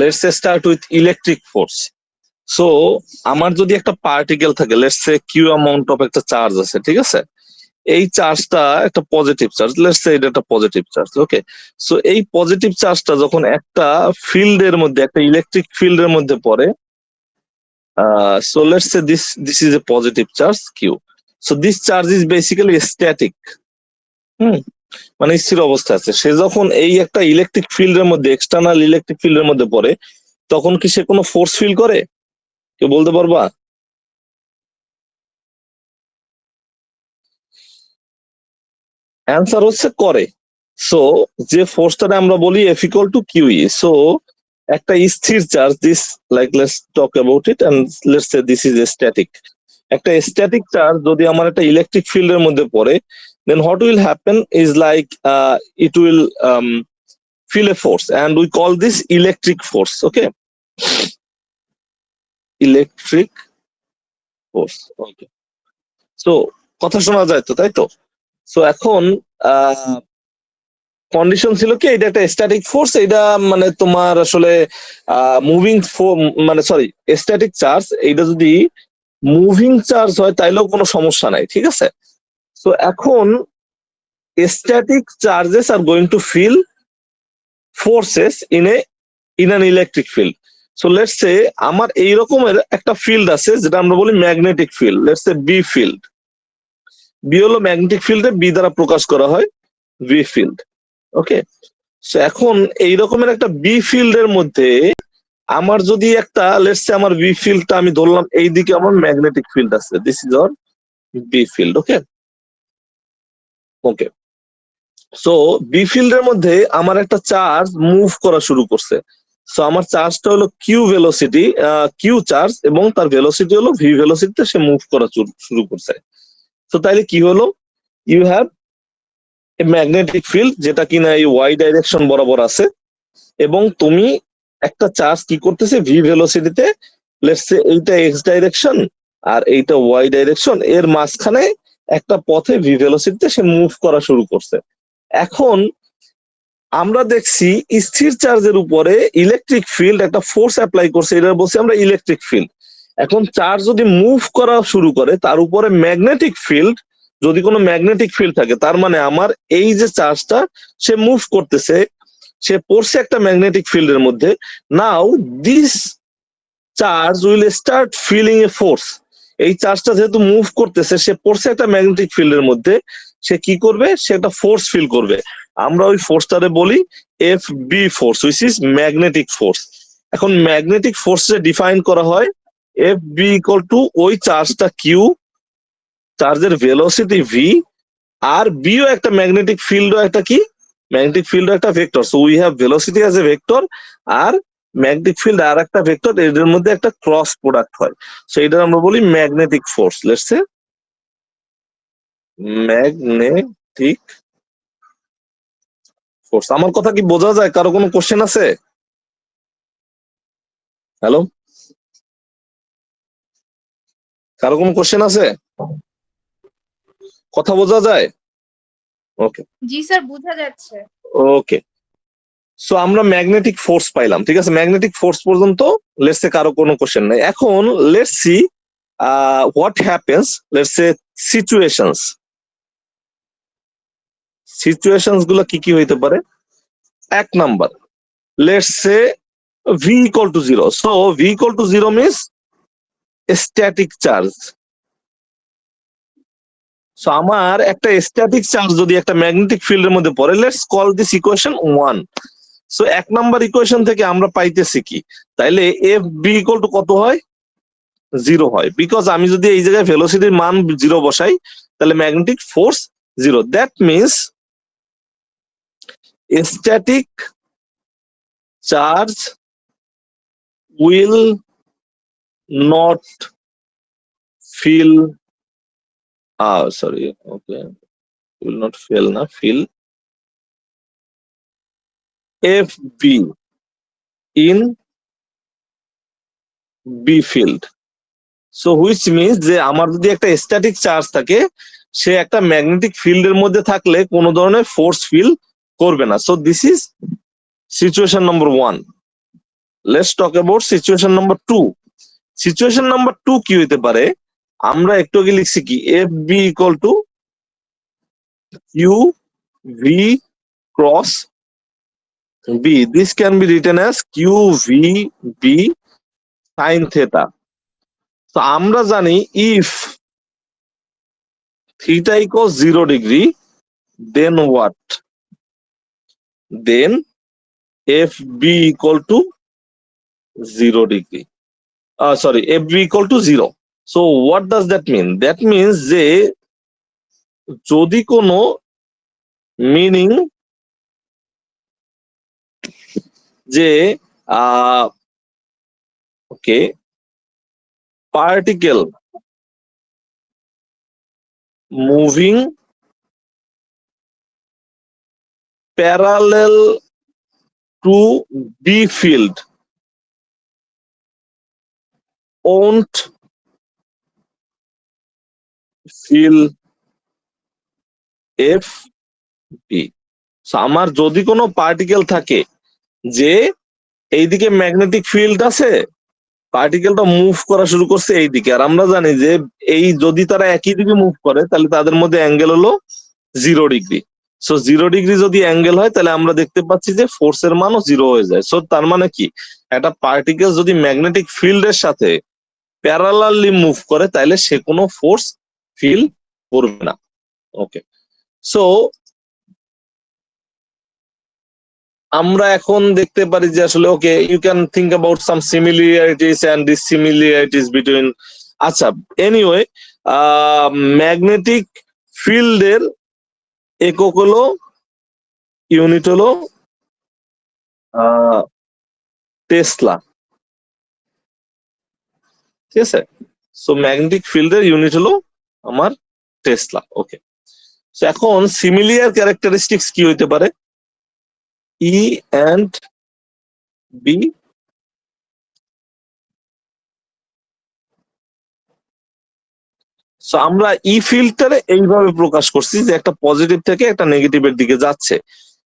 Let's start with electric force. So আমার যদি একটা পার্টিকেল থাকে, let's say Q amount of একটা চার্জ আছে, ঠিক আছে, এই চার্জটা একটা পজিটিভ চার্জ, লেটস সে এটা একটা পজিটিভ চার্জ, ওকে। সো এই পজিটিভ চার্জটা যখন একটা ফিল্ডের মধ্যে, একটা ইলেকট্রিক ফিল্ডের মধ্যে পড়ে, so let's say this is a positive charge q, so this charge is basically static। হুম, মানে স্থির অবস্থা আছে। সে যখন এই একটা ইলেকট্রিক ফিল্ডের মধ্যে, এক্সটার্নাল ইলেকট্রিক ফিল্ডের মধ্যে পড়ে, তখন কি সে কোনো ফোর্স ফিল করে? কেউ বলতে পারবা? অ্যান্সার হচ্ছে করে। সো যে ফোর্সটা আমরা বলি F equal to q E. So একটা স্থির charge, this like let's talk about it and let's say this is a static. একটা স্ট্যাটিক চার্জ যদি আমার একটা ইলেকট্রিক ফিল্ডের মধ্যে পড়ে, then what will happen is like it will feel a force and we call this electric force, okay, electric force, okay। So কথা শোনা যায় তো, তাই তো? সো এখন কন্ডিশন ছিল কি, এটা একটা স্ট্যাটিক ফোর্স, এটা মানে তোমার আসলে মুভিং, মানে সরি, স্ট্যাটিক চার্জ, এইটা যদি মুভিং চার্জ হয় তাইলেও কোনো সমস্যা নাই, ঠিক আছে। সো এখন static charges are going to feel forces in an electric field। So let's say আমার এই রকমের একটা ফিল্ড আছে যেটা আমরা বলি magnetic field, let's say B field. B হলো ম্যাগনেটিক ফিল্ডে বি দ্বারা প্রকাশ করা হয়, বি ফিল্ড, ওকে। সো এখন এই রকমের একটা বি ফিল্ডের মধ্যে আমার যদি একটা, লেটস সে আমার বি ফিল্ডটা আমি ধরলাম এইদিকে আমার ম্যাগনেটিক ফিল্ড আছে, this is our B field, okay. Okay, so B ফিল্ডের মধ্যে আমার একটা চার্জ মুভ করা শুরু করছে। সো আমার চার্জটা হলো কিউ ভেলোসিটি, কিউ চার্জ, এবং তার ভেলোসিটি হলো ভি ভেলোসিটিতে সে মুভ করা শুরু করছে। তো তাইলে কি হলো, you have a magnetic field যেটা কিনা এই ওয়াই ডাইরেকশন বরাবর আছে, এবং তুমি একটা চার্জ কি করতেছে ভি ভেলোসিটিতে, লেটস সে এইটা এক্স ডাইরেকশন আর এইটা ওয়াই ডাইরেকশন, এর মাঝখানে একটা পথে ভি ভেলোসিটিতে সে মুভ করা শুরু করছে। এখন আমরা দেখছি স্থির চার্জের উপরে ইলেকট্রিক ফিল্ড একটা ফোর্স অ্যাপ্লাই করছে, এটা বলছি আমরা ইলেকট্রিক ফিল্ড। এখন চার্জ যদি মুভ করা শুরু করে, তার উপরে ম্যাগনেটিক ফিল্ড, যদি কোনো ম্যাগনেটিক ফিল্ড থাকে, তার মানে আমার এই যে চার্জটা সে মুভ করতেছে, সে পড়ছে একটা ম্যাগনেটিক ফিল্ডের মধ্যে। Now this charge will start feeling a force. এই চার্জটা যেহেতু মুভ করতেছে, সে পড়ছে একটা ম্যাগনেটিক ফিল্ডের মধ্যে, সে কি করবে, সে একটা ফোর্স ফিল করবে। আমরা ওই ফোর্সটারে বলি F B force, which is magnetic force. এখন ম্যাগনেটিক ফোর্সে ডিফাইন করা হয় এফ বি ইকুয়াল টু ওই চার্জটা কিউ, চার্জের ভেলোসিটি ভি, আর বিও একটা ম্যাগনেটিক ফিল্ডও একটা কি, ম্যাগনেটিক ফিল্ড একটা vector. So we have velocity as a vector, আর ম্যাগনেটিক ফিল্ড আর একটা ভেক্টর, এদের মধ্যে একটা ক্রস প্রোডাক্ট হয়। সো এটা আমরা বলি magnetic force, let's say magnetic force. আমার কথা কি বোঝা যায়? কারো কোনো কোশ্চেন আছে? হ্যালো, কারো কোনো কোশ্চেন আছে? কথা বোঝা যায়? ওকে, জি স্যার, বোঝা যাচ্ছে। ওকে। সো আমরা ম্যাগনেটিক ফোর্স পাইলাম, ঠিক আছে, ম্যাগনেটিক ফোর্স পর্যন্ত লেটস সে কারো কোনো কোশ্চেন নাই। এখন let's see what happens, let's say situations. Situations গুলো কি কি হইতে পারে? এক number, let's say V equal two zero. So V equal two zero means static charge. So আমার একটা স্ট্যাটিক চার্জ যদি একটা ম্যাগনেটিক ফিল্ডের মধ্যে পড়ে, let's call this equation 1। So এক নাম্বার ইকুয়েশন থেকে আমরা পাইতেছি কি, তাইলে এফ বি ইকুয়াল টু কত হয়? জিরো হয়, বিকজ আমি যদি এই জায়গায় ভেলোসিটির মান জিরো বসাই, তাহলে magnetic force zero. That means static charge will not feel, sorry, okay, will not fail না, feel F B in B field. So which means যে আমার যদি একটা স্ট্যাটিক চার্জ থাকে, সে একটা ম্যাগনেটিক ফিল্ডের মধ্যে থাকলে কোনো ধরনের ফোর্স ফিল করবে না। So this is situation number 1, let's talk about situation number 2। Situation number 2 কি হইতে পারে? আমরা একটু আগে লিখছি কি, F B equal to Q V cross B, this can be written as Q V B sine theta. তো আমরা জানি if theta equal 0 degree, then what? Then FB equal to 0 degree. Sorry, FB equal to 0. So what does that mean? That means যে যদি কোনো meaning যে okay particle moving parallel to B field won't feel F B. আমার যদি কোনো particle থাকে যে এইদিকে ম্যাগনেটিক ফিল্ড আছে, পার্টিকেলটা মুভ করা শুরু করছে এইদিকে, আর আমরা জানি যে এই যদি তারা একই দিকে মুভ করে তাহলে তাদের মধ্যে অ্যাঙ্গেল হলো 0 ডিগ্রি। সো 0 ডিগ্রি যদি অ্যাঙ্গেল হয় তাহলে আমরা দেখতে পাচ্ছি যে ফোর্সের মানও 0 হয়ে যায়। সো তার মানে কি, একটা পার্টিকেল যদি ম্যাগনেটিক ফিল্ডের সাথে প্যারালালি মুভ করে তাহলে সে কোনো ফোর্স ফিল করবে না। ওকে, সো আমরা এখন দেখতে পারি যে আসলে okay you can think about some similarities and dissimilarities between. আচ্ছা, এনিওয়ে, ম্যাগনেটিক ফিল্ডের একক হলো, ইউনিট হলো টেসলা, ঠিক আছে? সো ম্যাগনেটিক ফিল্ডের ইউনিট হলো আমার টেসলা। ওকে, এখন সিমিলিয়ার ক্যারেক্টারিস্টিক্স কি হইতে পারে? ই এন্ড বি সো আমরা ই ফিল্ডটারে এইভাবে প্রকাশ করছি যে একটা পজিটিভ থেকে একটা নেগেটিভের দিকে যাচ্ছে।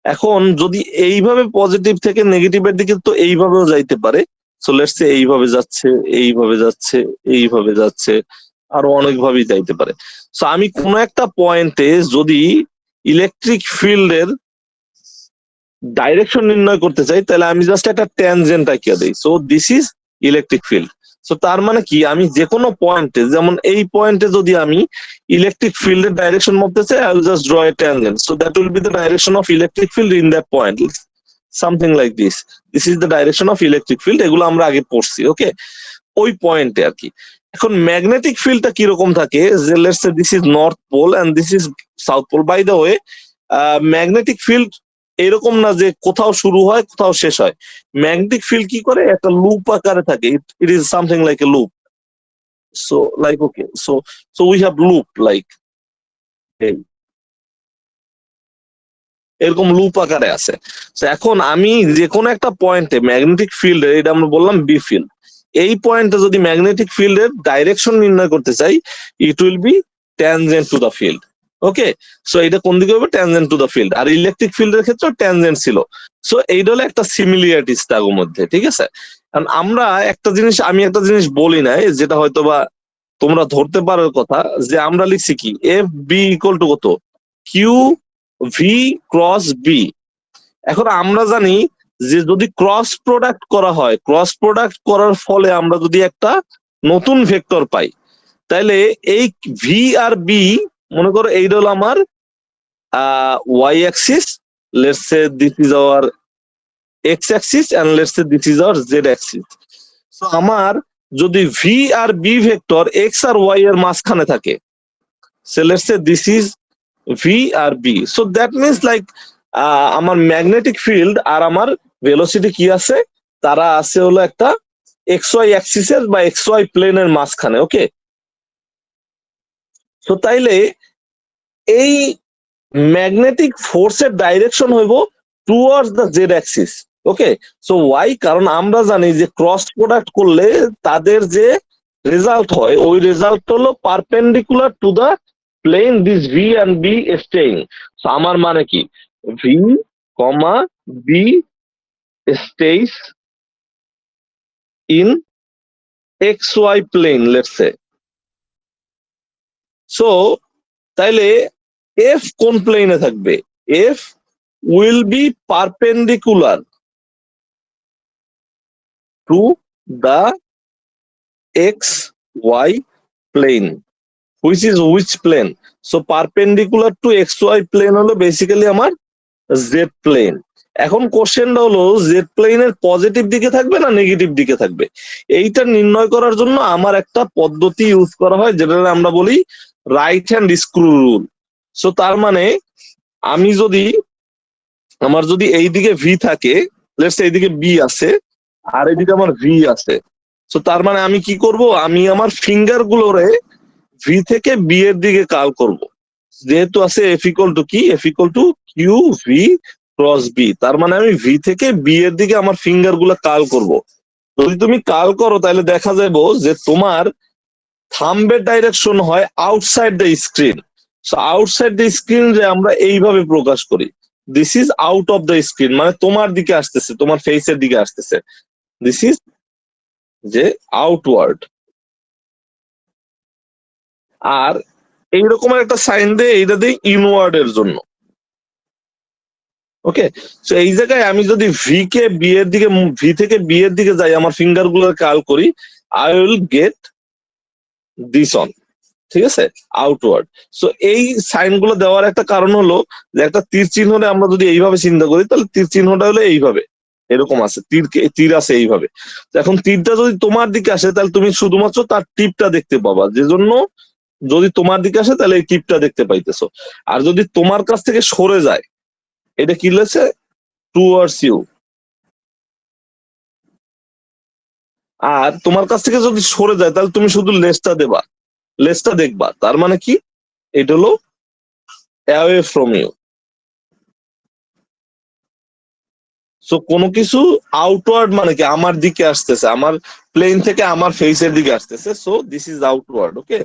এখন যদি এইভাবে পজিটিভ থেকে নেগেটিভের দিকে, তো এইভাবেও যাইতে পারে। সো লেটস সে এইভাবে যাচ্ছে, এইভাবে যাচ্ছে, এইভাবে যাচ্ছে, আরো অনেকভাবেই যাইতে পারে। সো আমি কোন একটা পয়েন্টে যদি ইলেকট্রিক ফিল্ডের ডাইরেকশন নির্ণয় করতে চাই তাহলে আমি জাস্ট একটা ট্যানজেন্ট আঁকিয়ে দিই। So this is electric field. So তার মানে কি, আমি যে কোনো পয়েন্টে, যেমন এই পয়েন্টে যদি আমি ইলেকট্রিক ফিল্ডের ডাইরেকশন মাপতে চাই, I will just draw A tangent, so that will be the direction of electric field in that point, something like this. This is the direction of electric field. এগুলো আমরা আগে পড়ছি, ওকে, ওই পয়েন্টে আর কি। এখন ম্যাগনেটিক ফিল্ডটা কিরকম থাকে, যে let's say this is north pole and this is south pole. By the way, magnetic field এরকম না যে কোথাও শুরু হয় কোথাও শেষ হয়। ম্যাগনেটিক ফিল্ড কি করে, একটা লুপ আকারে থাকে। It is something like a loop. So like okay, so so we have loop like এরকম লুপ আকারে আছে। এখন আমি যে কোনো একটা পয়েন্টে ম্যাগনেটিক ফিল্ড, এটা আমরা বললাম বি ফিল্ড, এই পয়েন্টে যদি ম্যাগনেটিক ফিল্ডের ডাইরেকশন নির্ণয় করতে চাই, it will be tangent to the field. Okay, so এটা কোন দিকে হবে, ট্যানজেন্ট টু দ্য ফিল্ড। আর ইলেকট্রিক ফিল্ডের ক্ষেত্রে ট্যানজেন্ট ছিল। সো এইটা হলো একটা সিমিলিয়ারিটিস তার মধ্যে, ঠিক আছে? কারণ আমরা একটা জিনিস, আমি একটা জিনিস বলি নাই যেটা হয়তো বা তোমরা ধরতে পারার কথা, যে আমরা লিখছি কি এফ বি ইকুয়াল টু কত, কিউ ভি ক্রস বি। এখন আমরা জানি যে যদি ক্রস প্রোডাক্ট করা হয়, ক্রস প্রোডাক্ট করার ফলে আমরা যদি একটা নতুন ভেক্টর পাই, তাহলে এই ভি আর বি, মনে করো এইটা হলো আমার Y axis, let's say this is our X axis and let's say this is our Z axis. So আমার যদি ভি আর বি ভেক্টর এক্স আর ওয়াই এর মাঝখানে থাকে, so let's say this is V আর B. So that means like আমার magnetic field আর আমার ভেলোসিটি কি আছে, তারা আছে হলো একটা এক্স ওয়াই অ্যাক্সিসের বা এক্স ওয়াই প্লেনের মাঝখানে। ওকে, তো তাইলে এই ম্যাগনেটিক ফোর্সের ডাইরেকশন হইব towards the Z axis. Okay, so why, কারণ আমরা জানি যে ক্রস প্রোডাক্ট করলে তাদের যে রেজাল্ট হয়, ওই রেজাল্ট হলো perpendicular to the plane this V and B staying. So আমার মানে কি, V comma B stays in xy plane, let's say. So তাইলে f কোন প্লেনে থাকবে? f will be perpendicular to the xy plane, which is which plane? So perpendicular to xy plane হলো basically আমার Z plane. এখন কোশ্চেনটা হলো Z প্লেনের পজিটিভ দিকে থাকবে না নেগেটিভ দিকে থাকবে, এইটা নির্ণয় করার জন্য আমার একটা পদ্ধতি ইউজ করা হয় যেটা আমরা বলি right hand screw rule. So তার মানে আমি যদি আমার যদি এইদিকে ভি থাকে, লেটস সে এইদিকে বি আছে আর এইদিকে আমার ভি আছে, সো তার মানে আমি কি করব, আমি আমার ফিঙ্গার গুলোরে ভি থেকে বি এর দিকে কাল করব, যেহেতু আছে এফ ইকুয়াল টু কি, F equal to Q V cross B, তার মানে আমি ভি থেকে বি এর দিকে আমার ফিঙ্গার গুলা কাল করব। যদি তুমি কাল করো তাহলে দেখা যাবো যে তোমার থাম্বের ডাইরেকশন হয় outside the screen. So outside the screen যে আমরা এইভাবে প্রকাশ করি, this is out of the screen, মানে তোমার দিকে আসতেছে, তোমার ফেসের দিকে আসতেছে, দিস ইজ যে আউটওয়ার্ড। আর এইরকম একটা সাইন দেয়, এইটা দেয় ইনওয়ার্ড এর জন্য। ওকে, তো এই জায়গায় আমি যদি ভি কে বি এর দিকে, ভি থেকে বি এর দিকে যাই, আমার ফিঙ্গার গুলো কাল করি, I will get this on, ঠিক আছে, আউটওয়ার্ড। সো এই সাইন গুলো দেওয়ার একটা কারণ হলো যে একটা তীর চিহ্নটা আমরা যদি এইভাবে চিন্তা করি, তাহলে তীর চিহ্নটা হলো এইভাবে, এরকম আছে, তীর আছে এইভাবে। এখন তীরটা যদি তোমার দিকে আসে তাহলে তুমি শুধুমাত্র তার টিপটা দেখতে পাবা, যে জন্য যদি তোমার দিকে আসে তাহলে এই টিপটা দেখতে পাইতেছো। আর যদি তোমার কাছ থেকে সরে যায়, এটা কি লেগেছে, টুয়ার্ডস ইউ। আর তোমার কাছ থেকে যদি সরে যায় তাহলে তুমি শুধু লেজটা দেবা, লেজটা দেখবা, তার মানে কি, এটা হলো অ্যাওয়ে ফ্রম ইউ। সো কোনো কিছু আউটওয়ার্ড মানে কি, আমার দিকে আসতেছে, আমার প্লেন থেকে আমার ফেসের দিকে আসতেছে, so this is outward. Okay,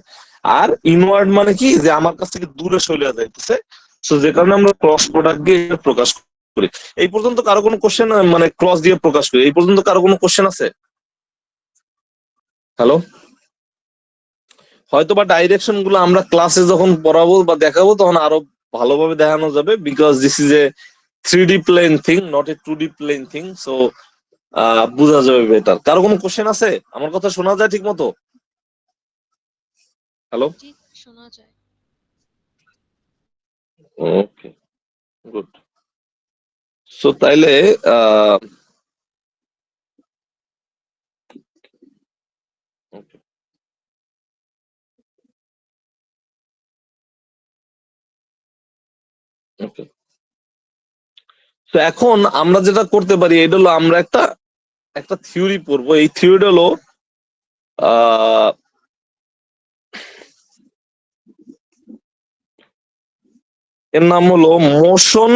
আর ইনওয়ার্ড মানে কি, যে আমার কাছ থেকে দূরে সরে যাইতেছে, সো যে কারণে আমরা ক্রস প্রোডাক্ট দিয়ে প্রকাশ করি। এই পর্যন্ত কারো কোনো কোশ্চেন, মানে ক্রস দিয়ে প্রকাশ করি, এই পর্যন্ত কারো কোনো কোশ্চেন আছে? হ্যালো, হয়তো বা ডাইরেকশন গুলো আমরা ক্লাসে যখন পড়াবো বা দেখাবো তখন আরো ভালোভাবে দেখানো যাবে, because this is a 3D plane thing, not a 2D plane thing. So বোঝা যাবে বেটার। কারো কোনো কোশ্চেন আছে? আমার কথা শোনা যায় ঠিক মতো? হ্যালো, জি শোনা যায়। ওকে, গুড। সো তাইলে আহ okay, okay. তো এখন আমরা যেটা করতে পারি, এটা হলো আমরা একটা একটা থিওরি পড়বো। এই থিওরিটা হলো আহ এর নাম হলো motion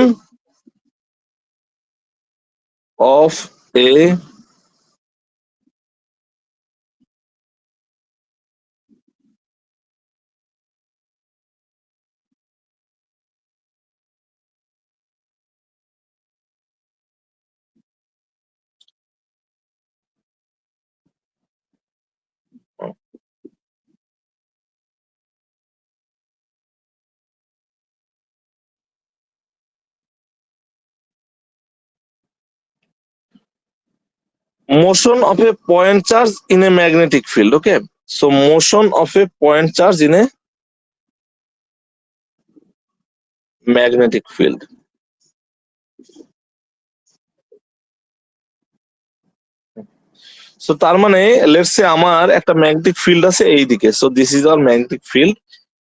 of A motion of a point charge in a magnetic field. Okay, so motion of a point charge in a magnetic field. So তার মানে লেটস সে আমার একটা ম্যাগনেটিক ফিল্ড আছে এইদিকে, so this is our magnetic field.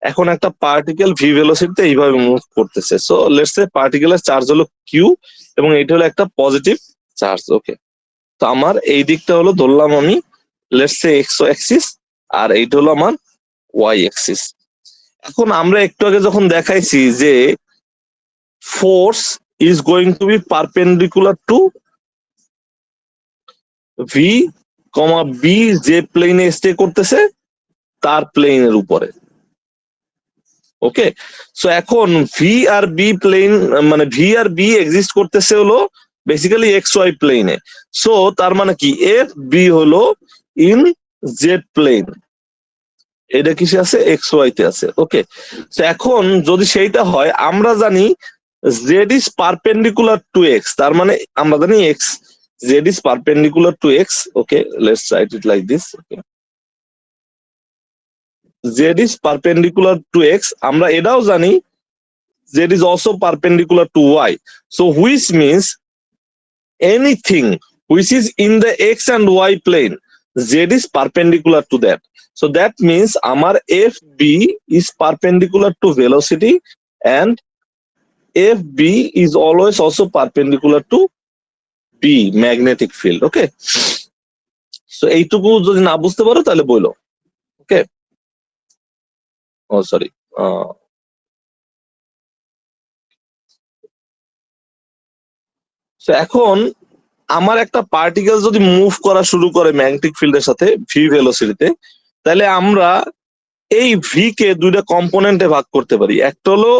এখন একটা particle V ভেলোসিটিতে এইভাবে move করতেছে, সো লেটস সে পার্টিকেলের চার্জ হলো কিউ এবং এইটা হলো একটা পজিটিভ চার্জ। ওকে, তো আমার এই দিকটা হলো ধরলাম আমি লেটস সে এক্স অ্যাক্সিস, আর এইটা হলো আমার ওয়াই অ্যাক্সিস। এখন আমরা একটু আগে যখন দেখাইছি যে force is going to be perpendicular to V comma B, যে প্লেনে স্টে করতেছে তার প্লেনের উপরে। ওকে, সো এখন ভি আর বি প্লেন, মানে ভি আর বি এক্সিস্ট করতেছে হলো বেসিক্যালি এক্স ওয়াই প্লেনে। সো তার মানে কি এফ বি হলো ইন জেড প্লেন, এটা কিসে আছে, এক্স ওয়াই তে আছে। ওকে, তো এখন যদি সেইটা হয়, আমরা জানি Z is perpendicular to X, তার মানে আমরা জানি X, Z is perpendicular to X. Okay, let's write it like this. Okay, Z is perpendicular to X, আমরা এটাও জানি Z is also perpendicular to Y. So which means anything which is in the x and y plane, z is perpendicular to that. So that means our fb is perpendicular to velocity, and fb is always also perpendicular to b, magnetic field. Okay, so এইটুকু যদি না বুঝতে পারো তাহলে বলো। ওকে, ও sorry, এখন আমার একটা পার্টিকেল যদি মুভ করা শুরু করে ম্যাগনেটিক ফিল্ডের সাথে ভি ভেলোসিটিতে, তাহলে আমরা এই ভি কে দুইটা কম্পোনেন্টে ভাগ করতে পারি। একটা হলো,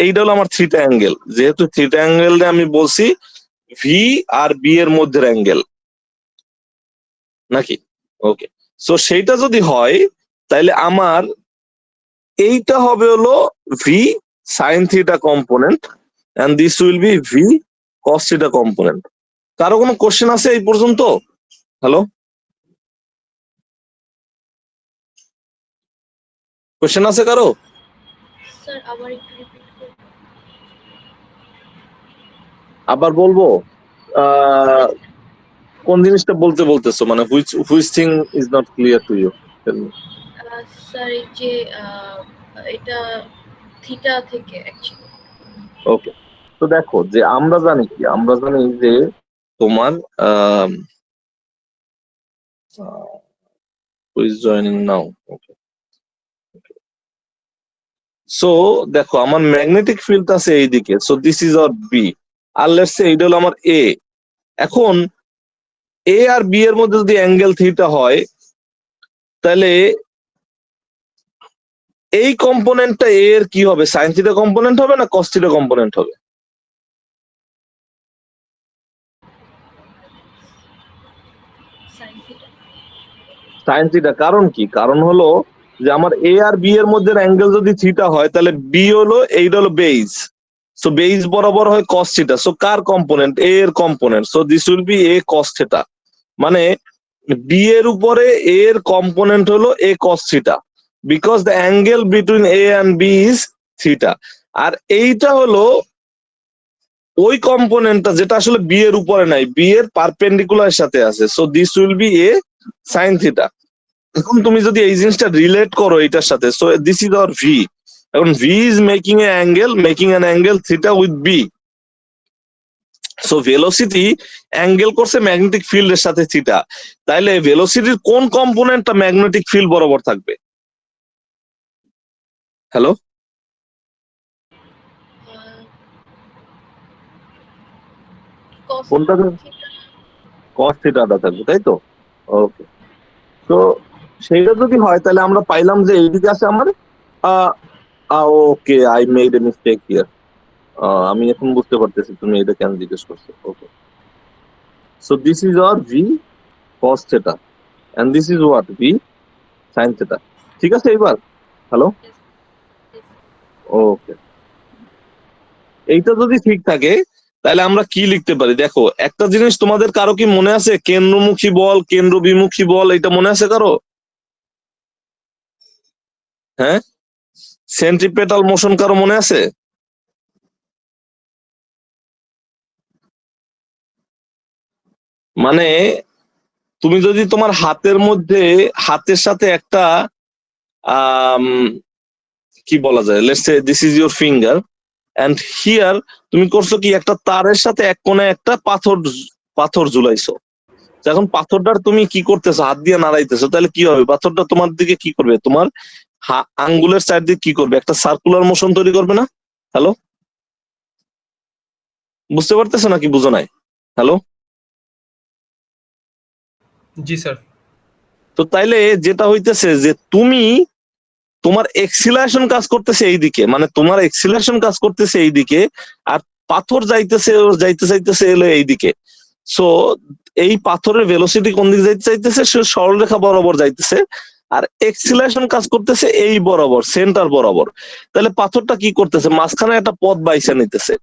এইটা হলো আমার থিটা অ্যাঙ্গেল, যেহেতু থিটা অ্যাঙ্গেল আমি বলছি ভি আর বি এর মধ্যে অ্যাঙ্গেল নাকি। ওকে, সো সেইটা যদি হয় তাহলে আমার এইটা হবে হলো V sine theta component, and this will be V cos theta component. কারো কোনো কোশ্চেন আছে এই পর্যন্ত? হ্যালো, কোশ্চেন আছে কারো? স্যার আবার একটু রিপিট করুন। আবার বলবো? কোন জিনিসটা বলতে বলতেছো, মানে which thing is not clear to you? Sir এই যে এটা থিটা থেকে অ্যাকচুয়ালি। ওকে, তো দেখো যে আমরা জানি কি, আমরা জানি যে তোমার who is joining now? Okay, so দেখো আমার ম্যাগনেটিক ফিল্ড আছে এইদিকে, so this is our B, আর লেটস সে এইটা হলো আমার এ। এখন এ আর বি এর মধ্যে যদি অ্যাঙ্গেল থিটা হয়, তাহলে এই কম্পোনেন্টটা এ এর কি হবে, সাইন থিটা কম্পোনেন্ট হবে না কস থিটা কম্পোনেন্ট হবে? Sine theta. Sine theta. কারণ কি, কারণ হলো যে আমার এ আর বি এর মধ্যে অ্যাঙ্গেল যদি থিটা হয়, তাহলে বি হলো, এইটা হলো বেইজ, সো বেইজ বরাবর হয় কস থিটা। সো কার কম্পোনেন্ট, এ এর component, so this will be A cos theta. মানে বি এর উপরে এ এর কম্পোনেন্ট হলো A cos theta, because the angle between A and B is theta. আর এইটা হলো ওই কম্পোনেন্টটা যেটা আসলে বি এর উপরে নাই, বি এর পারপেন্ডিকুলার সাথে আছে, so this will be A sine theta. এখন তুমি যদি এই জিনিসটা রিলেট করো এটার সাথে, so this is our v. এখন v is making a angle, making an angle theta with B. So velocity angle করছে ম্যাগনেটিক ফিল্ডের সাথে থিটা, তাইলে ভেলোসিটির কোন কম্পোনেন্টটা ম্যাগনেটিক ফিল্ড বরাবর থাকবে? হ্যালো, কোনটা? কস থিটাটা থাকবে, তাই তো? ওকে, তো সেইটা যদি হয় তাহলে আমরা পাইলাম যে এইদিকে আছে আমার okay, I made a mistake here. আমি এখন বুঝতে পারতেছি তুমি এটা কেন জিজ্ঞেস করছো। Okay, so this is our v cos theta, and this is what, v sine theta. ঠিক আছে এবার? হ্যালো, ওকে, এইটা যদি ঠিক থাকে তাহলে আমরা কি লিখতে পারি? দেখো একটা জিনিস তোমাদের কারো কি মনে আছে, কেন্দ্রমুখী বল কেন্দ্র বিমুখী বল, এটা মনে আছে কারো? হ্যাঁ, সেন্ট্রিপেটাল মোশন কারো মনে আছে? মানে তুমি যদি তোমার হাতের মধ্যে, হাতের সাথে একটা আম, কি বলা যায়, let's say this is your finger, and here তুমি করছো কি, একটা তারের সাথে এক কোণে একটা পাথর পাথর ঝুলাইছো। এখন পাথরটার তুমি কি করতেছো, হাত দিয়ে নাড়াইতেছো, তাহলে কি হবে, পাথরটা তোমার দিকে কি করবে, তোমার আঙ্গুলের চারদিকে কি করবে, একটা সার্কুলার মোশন তৈরি করবে না? হ্যালো, বুঝতে পারতেছো নাকি বুঝো নাই? হ্যালো, জি স্যার। তো তাইলে যেটা হইতেছে যে তুমি, তোমার এক্সিলারেশন কাজ করতেছে এইদিকে, মানে তোমার এক্সিলারেশন কাজ করতেছে এইদিকে, আর পাথর যাইতেছে যাইতেছে এলো এইদিকে। সো এই পাথরের ভেলোসিটি কোন দিকে যাইতে চাইতেছে, সে সরলরেখা বরাবর যাইতেছে, আর এক্সিলারেশন কাজ করতেছে এই বরাবর, সেন্টার বরাবর। তাহলে পাথরটা কি করতেছে, মাঝখানে একটা পথ বাইছে নিতেছে।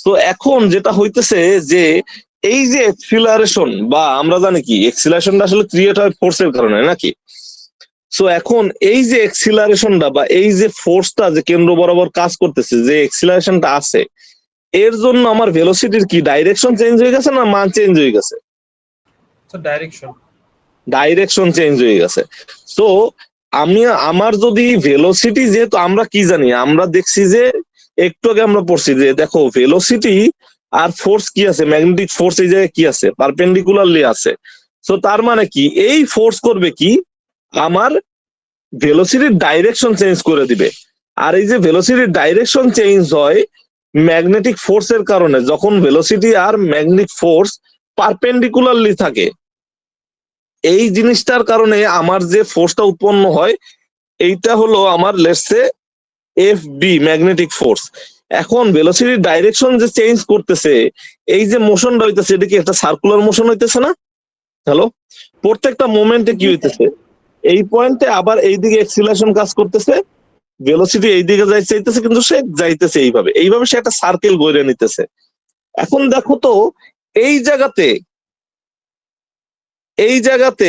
তো এখন যেটা হইতেছে যে এই যে এক্সিলারেশন, বা আমরা জানি কি এক্সিলারেশনটা আসলে ক্রিয়েট হয় ফোর্সের কারণে নাকি। সো এখন এই যে এক্সিলারেশনটা বা এই যে ফোর্সটা যে কেন্দ্র বরাবর কাজ করতেছে, যে এক্সিলারেশনটা আছে, এর জন্য আমার ভেলোসিটির কি ডাইরেকশন চেঞ্জ হয়ে গেছে না মান চেঞ্জ হয়ে গেছে? ডাইরেকশন চেঞ্জ হয়ে গেছে। তো আমার যদি ভেলোসিটি, যেহেতু আমরা কি জানি, আমরা দেখছি যে একটু আগে আমরা পড়ছি যে দেখো ভেলোসিটি আর ফোর্স কি আছে, ম্যাগনেটিক ফোর্স এই জায়গায় কি আছে, পারপেন্ডিকুলারলি আছে। তো তার মানে কি এই ফোর্স করবে কি, আমার ভেলোসিটির ডাইরেকশন চেঞ্জ করে দিবে। আর এই যে ভেলোসিটির ডাইরেকশন চেঞ্জ হয় ম্যাগনেটিক ফোর্সের কারণে, যখন ভেলোসিটি আর ম্যাগনেটিক ফোর্স পারপেন্ডিকুলারলি থাকে, এই জিনিসটার কারণে আমার যে ফোর্সটা উৎপন্ন হয় এইটা হলো আমার let's say F B, magnetic force. এখন ভেলোসিটির ডাইরেকশন যে চেঞ্জ করতেছে, এই যে মোশনটা হইতেছে, এটা কি একটা সার্কুলার মোশন হইতেছে না? হ্যালো, প্রত্যেকটা মোমেন্টে কি হইতেছে, এই পয়েন্টে আবার এইদিকে এক্সিলারেশন কাজ করতেছে, ভেলোসিটি এইদিকে যাইতেছে, কিন্তু সে যাইতেছে এইভাবে এইভাবে, সে একটা সার্কেল গড়ে নিতেছে। এখন দেখো তো এই জায়গাতে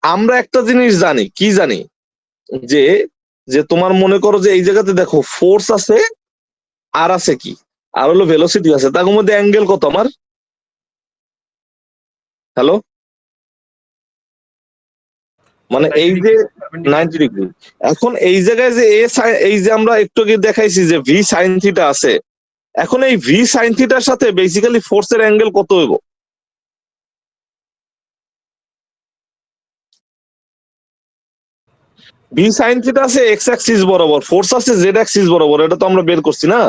আমরা একটা জিনিস জানি, কি জানি, যে যে তোমার মনে করো যে এই জায়গাতে দেখো ফোর্স আছে আর আছে কি, আর হলো ভেলোসিটি আছে, তার মধ্যে অ্যাঙ্গেল কত আমার? হ্যালো, মানে এই যে 90 ডিগ্রি। এখন এই জায়গায় যে এই যে আমরা একটু আগে দেখাইছি যে ভি সাইন থিটা আছে, এখন এই ভি সাইন থিটার সাথে বেসিক্যালি ফোর্সের অ্যাঙ্গেল কত হইব? ভি সাইন থিটা আছে এক্স অ্যাক্সিস বরাবর, ফোর্স আছে জেড অ্যাক্সিস বরাবর, এটা তো আমরা বের করছি না।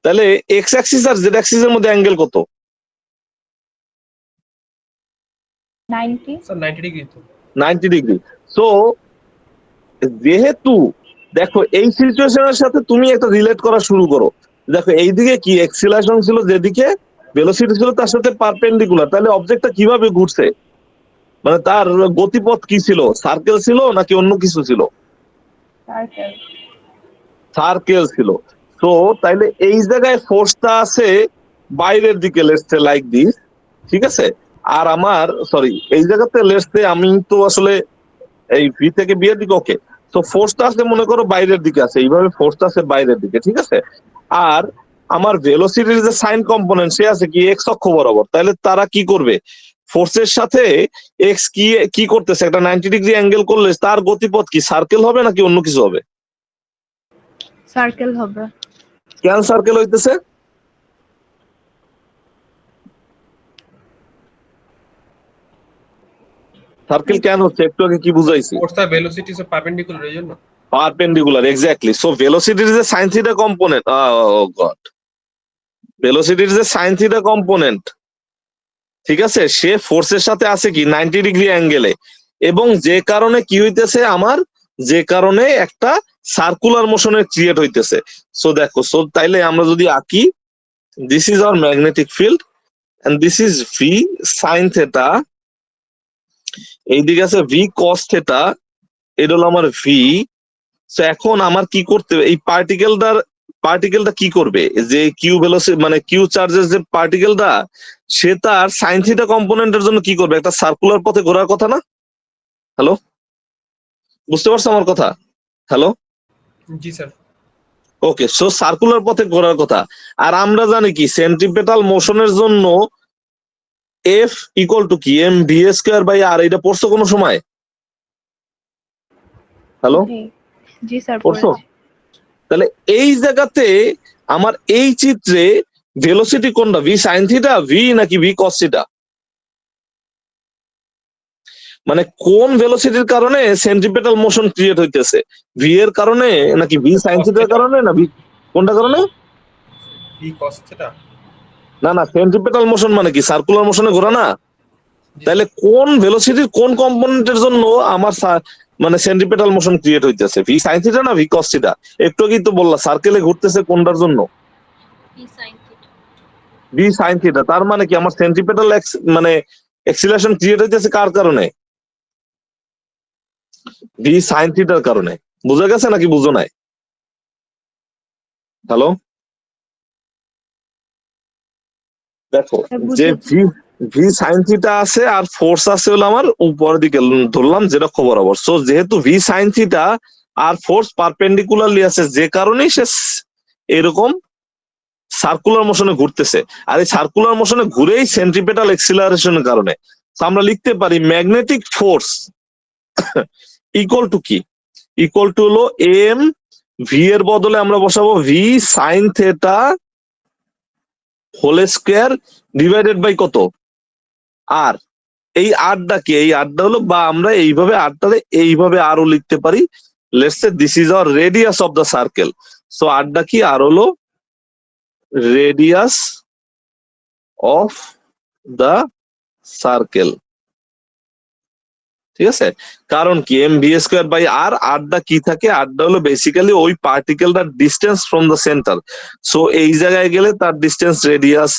তাহলে এক্স অ্যাক্সিস আর জেড অ্যাক্সিস এর মধ্যে অ্যাঙ্গেল কত? 90 ডিগ্রি। সো যেহেতু দেখো এই সিচুয়েশনের সাথে তুমি একটা রিলেট করা শুরু করো, দেখো এইদিকে কি এক্সিলারেশন ছিল, যেদিকে ভেলোসিটি ছিল তার সাথে পারপেন্ডিকুলার, তাহলে অবজেক্টটা কিভাবে ঘুরছে, মানে তার গতিপথ কি ছিল, সার্কেল ছিল নাকি অন্য কিছু ছিল? সার্কেল ছিল। তো তাইলে এই জায়গায় ফোর্সটা আছে বাইরের দিকে, লেটস সে লাইক দিস, ঠিক আছে। আর আমার সরি এই জায়গাতে লেটস সে আমি তো আসলে এই ভি থেকে বি এর দিকে, ওকে। তো ফোর্সটা আছে মনে করো বাইরের দিকে আছে, এইভাবে ফোর্সটা আছে বাইরের দিকে, ঠিক আছে। আর আমার ভেলোসিটির যে সাইন কম্পোনেন্ট সে আছে কি এক্স অক্ষ বরাবর, তাহলে তারা কি করবে, ফোর্সের সাথে এক্স কি করতেছে, একটা 90 ডিগ্রি অ্যাঙ্গেল করলে তার গতিপথ কি সার্কেল হবে নাকি অন্য কিছু হবে? সার্কেল হবে। কেন সার্কেল হইতেছে? সার্কেল কেন হচ্ছে একটু আগে কি বুঝাইছি? ফোর্সটা ভেলোসিটি সে পারপেন্ডিকুলার এর জন্য। Perpendicular, exactly. সো ভেলোসিটির যে সাইন থিটা কম্পোনেন্ট, ও গড, ভেলোসিটির যে সাইন থিটা কম্পোনেন্ট, ঠিক আছে, সে ফোর্সের সাথে আছে কি 90 ডিগ্রি অ্যাঙ্গেলে, এবং যে কারণে কি হইতেছে আমার, যে কারণে একটা সার্কুলার মোশনের ক্রিয়েট হইতেছে। সো দেখো, সো তাইলে আমরা যদি আঁকি, this is our magnetic field and this is V sine theta, এইদিকে আছে ভি কস থেটা, এটা হলো আমার ভি। তো এখন আমার কি করতে হবে, এই পার্টিকেলটা কি করবে, যে কিউ ভেলোসিটি মানে কিউ চার্জের যে পার্টিকেলটা, সে তার সাইন থিটা কম্পোনেন্টের জন্য কি করবে, একটা সার্কুলার পথে ঘোরার কথা না? হ্যালো, বুঝতে পারছো আমার কথা? হ্যালো, জি স্যার। ওকে। সো সার্কুলার পথে ঘোরার কথা। আর আমরা জানি কি সেন্ট্রিপেটাল মোশনের জন্য এফ ইকুয়াল টু কি এম ভি স্কয়ার বাই আর, এটা পড়ছো কোনো সময়? হ্যালো, জি স্যার পড়ছো? পড়েছি। তাহলে এই জায়গাতে আমার এই চিত্রে ভেলোসিটি কোনটা, ভি সাইন থিটা, ভি নাকি ভি কস থিটা? মানে কোন ভেলোসিটির কারণে সেন্ট্রিপেটাল মোশন ক্রিয়েট হইতেছে, ভি এর কারণে নাকি ভি সাইন থিটার কারণে, না ভি কোনটা কারণে? V cos theta. না না, সেন্ট্রিপেটাল মোশন মানে কি সার্কুলার মোশনে ঘোরা না? তাহলে কোন ভেলোসিটির কোন কম্পোনেন্টের জন্য আমার মানে সেন্ট্রিপেটাল মোশন ক্রিয়েট হইতেছে, ভি সাইন থিটা না ভি কস থিটা? একটু আগেই তো বললা সার্কেলে ঘুরতেছে কোনটার জন্য? V sine theta. V sine theta, তার মানে কি আমার সেন্ট্রিপেটাল মানে এক্সিলারেশন ক্রিয়েট হইতেছে কার কারণে? ভি সাইন থিটার কারণে। বুঝা গেছে নাকি বুঝো নাই? হ্যালো, দেখো যে ভি ভি সাইন থিটা আছে আর ফোর্স আছে হলো আমার উপরের দিকে ধরলাম যেটা বরাবর। সো যেহেতু ভি সাইন থিটা আর ফোর্স পারপেন্ডিকুলারলি আছে, যে কারণেই সে এরকম সার্কুলার মোশনে ঘুরতেছে। আর এই সার্কুলার মোশনে ঘুরেই সেন্ট্রিপেটাল এক্সিলারেশনের কারণে। তো আমরা লিখতে পারি ম্যাগনেটিক ফোর্স ইকুয়াল টু কি? ইকুয়াল টু হলো এম, ভি এর বদলে আমরা বসাবো V sine theta whole square divided by কত? আর। এই আরটা কি? এই আরটা হলো, বা আমরা এইভাবে আরটারে এইভাবে আরও লিখতে পারি, let's say this is hour radius of the circle. So আরটা কি? আর হলো রেডিয়াস অফ দ্য সার্কেল। ঠিক আছে, কারণ কি m v square by r, আরটা কি থাকে? আরটা হলো বেসিক্যালি ওই পার্টিকেলটার distance from the centre. So এই জায়গায় গেলে তার ডিস্টেন্স রেডিয়াস,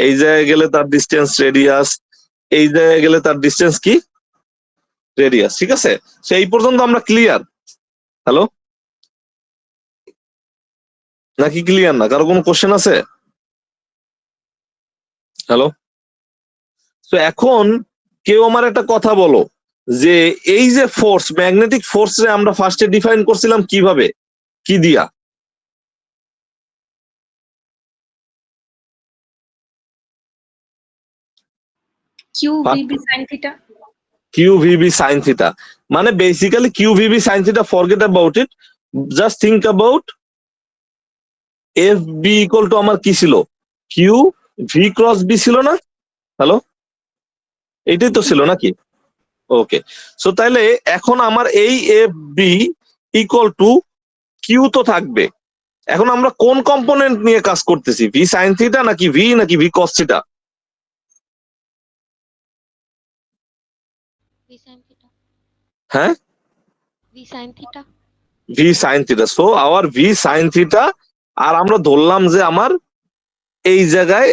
এই জায়গায় গেলে তার ডিস্টেন্স রেডিয়াস, এই জায়গায় গেলে তার ডিস্টেন্স কি? রেডিয়াস। ঠিক আছে, সো এই পর্যন্ত আমরা ক্লিয়ার? হ্যালো, নাকি ক্লিয়ার না? কারো কোনো কোশ্চেন আছে? হ্যালো, তো এখন কেউ আমার একটা কথা বলো, যে এই যে ফোর্স, ম্যাগনেটিক ফোর্স রে আমরা ফার্স্টে ডিফাইন করছিলাম কিভাবে, কি দিয়া? Q v B sine theta. Q v B sine theta, মানে basically q v B sine theta, forget about it, just think about F B equal to আমার কি ছিল? কিউ ভি ক্রস বি ছিল না? হ্যালো, এইটাই তো ছিল নাকি? ওকে, সো তাহলে এখন আমার এই F B equal to q তো থাকবে। এখন আমরা কোন কম্পোনেন্ট নিয়ে কাজ করতেছি? ভি সাইন থিটা নাকি v cos theta? V sine theta. হ্যাঁ, v sine theta. V sine theta. So our v sine theta, আর আমরা ধরলাম যে আমার এই জায়গায়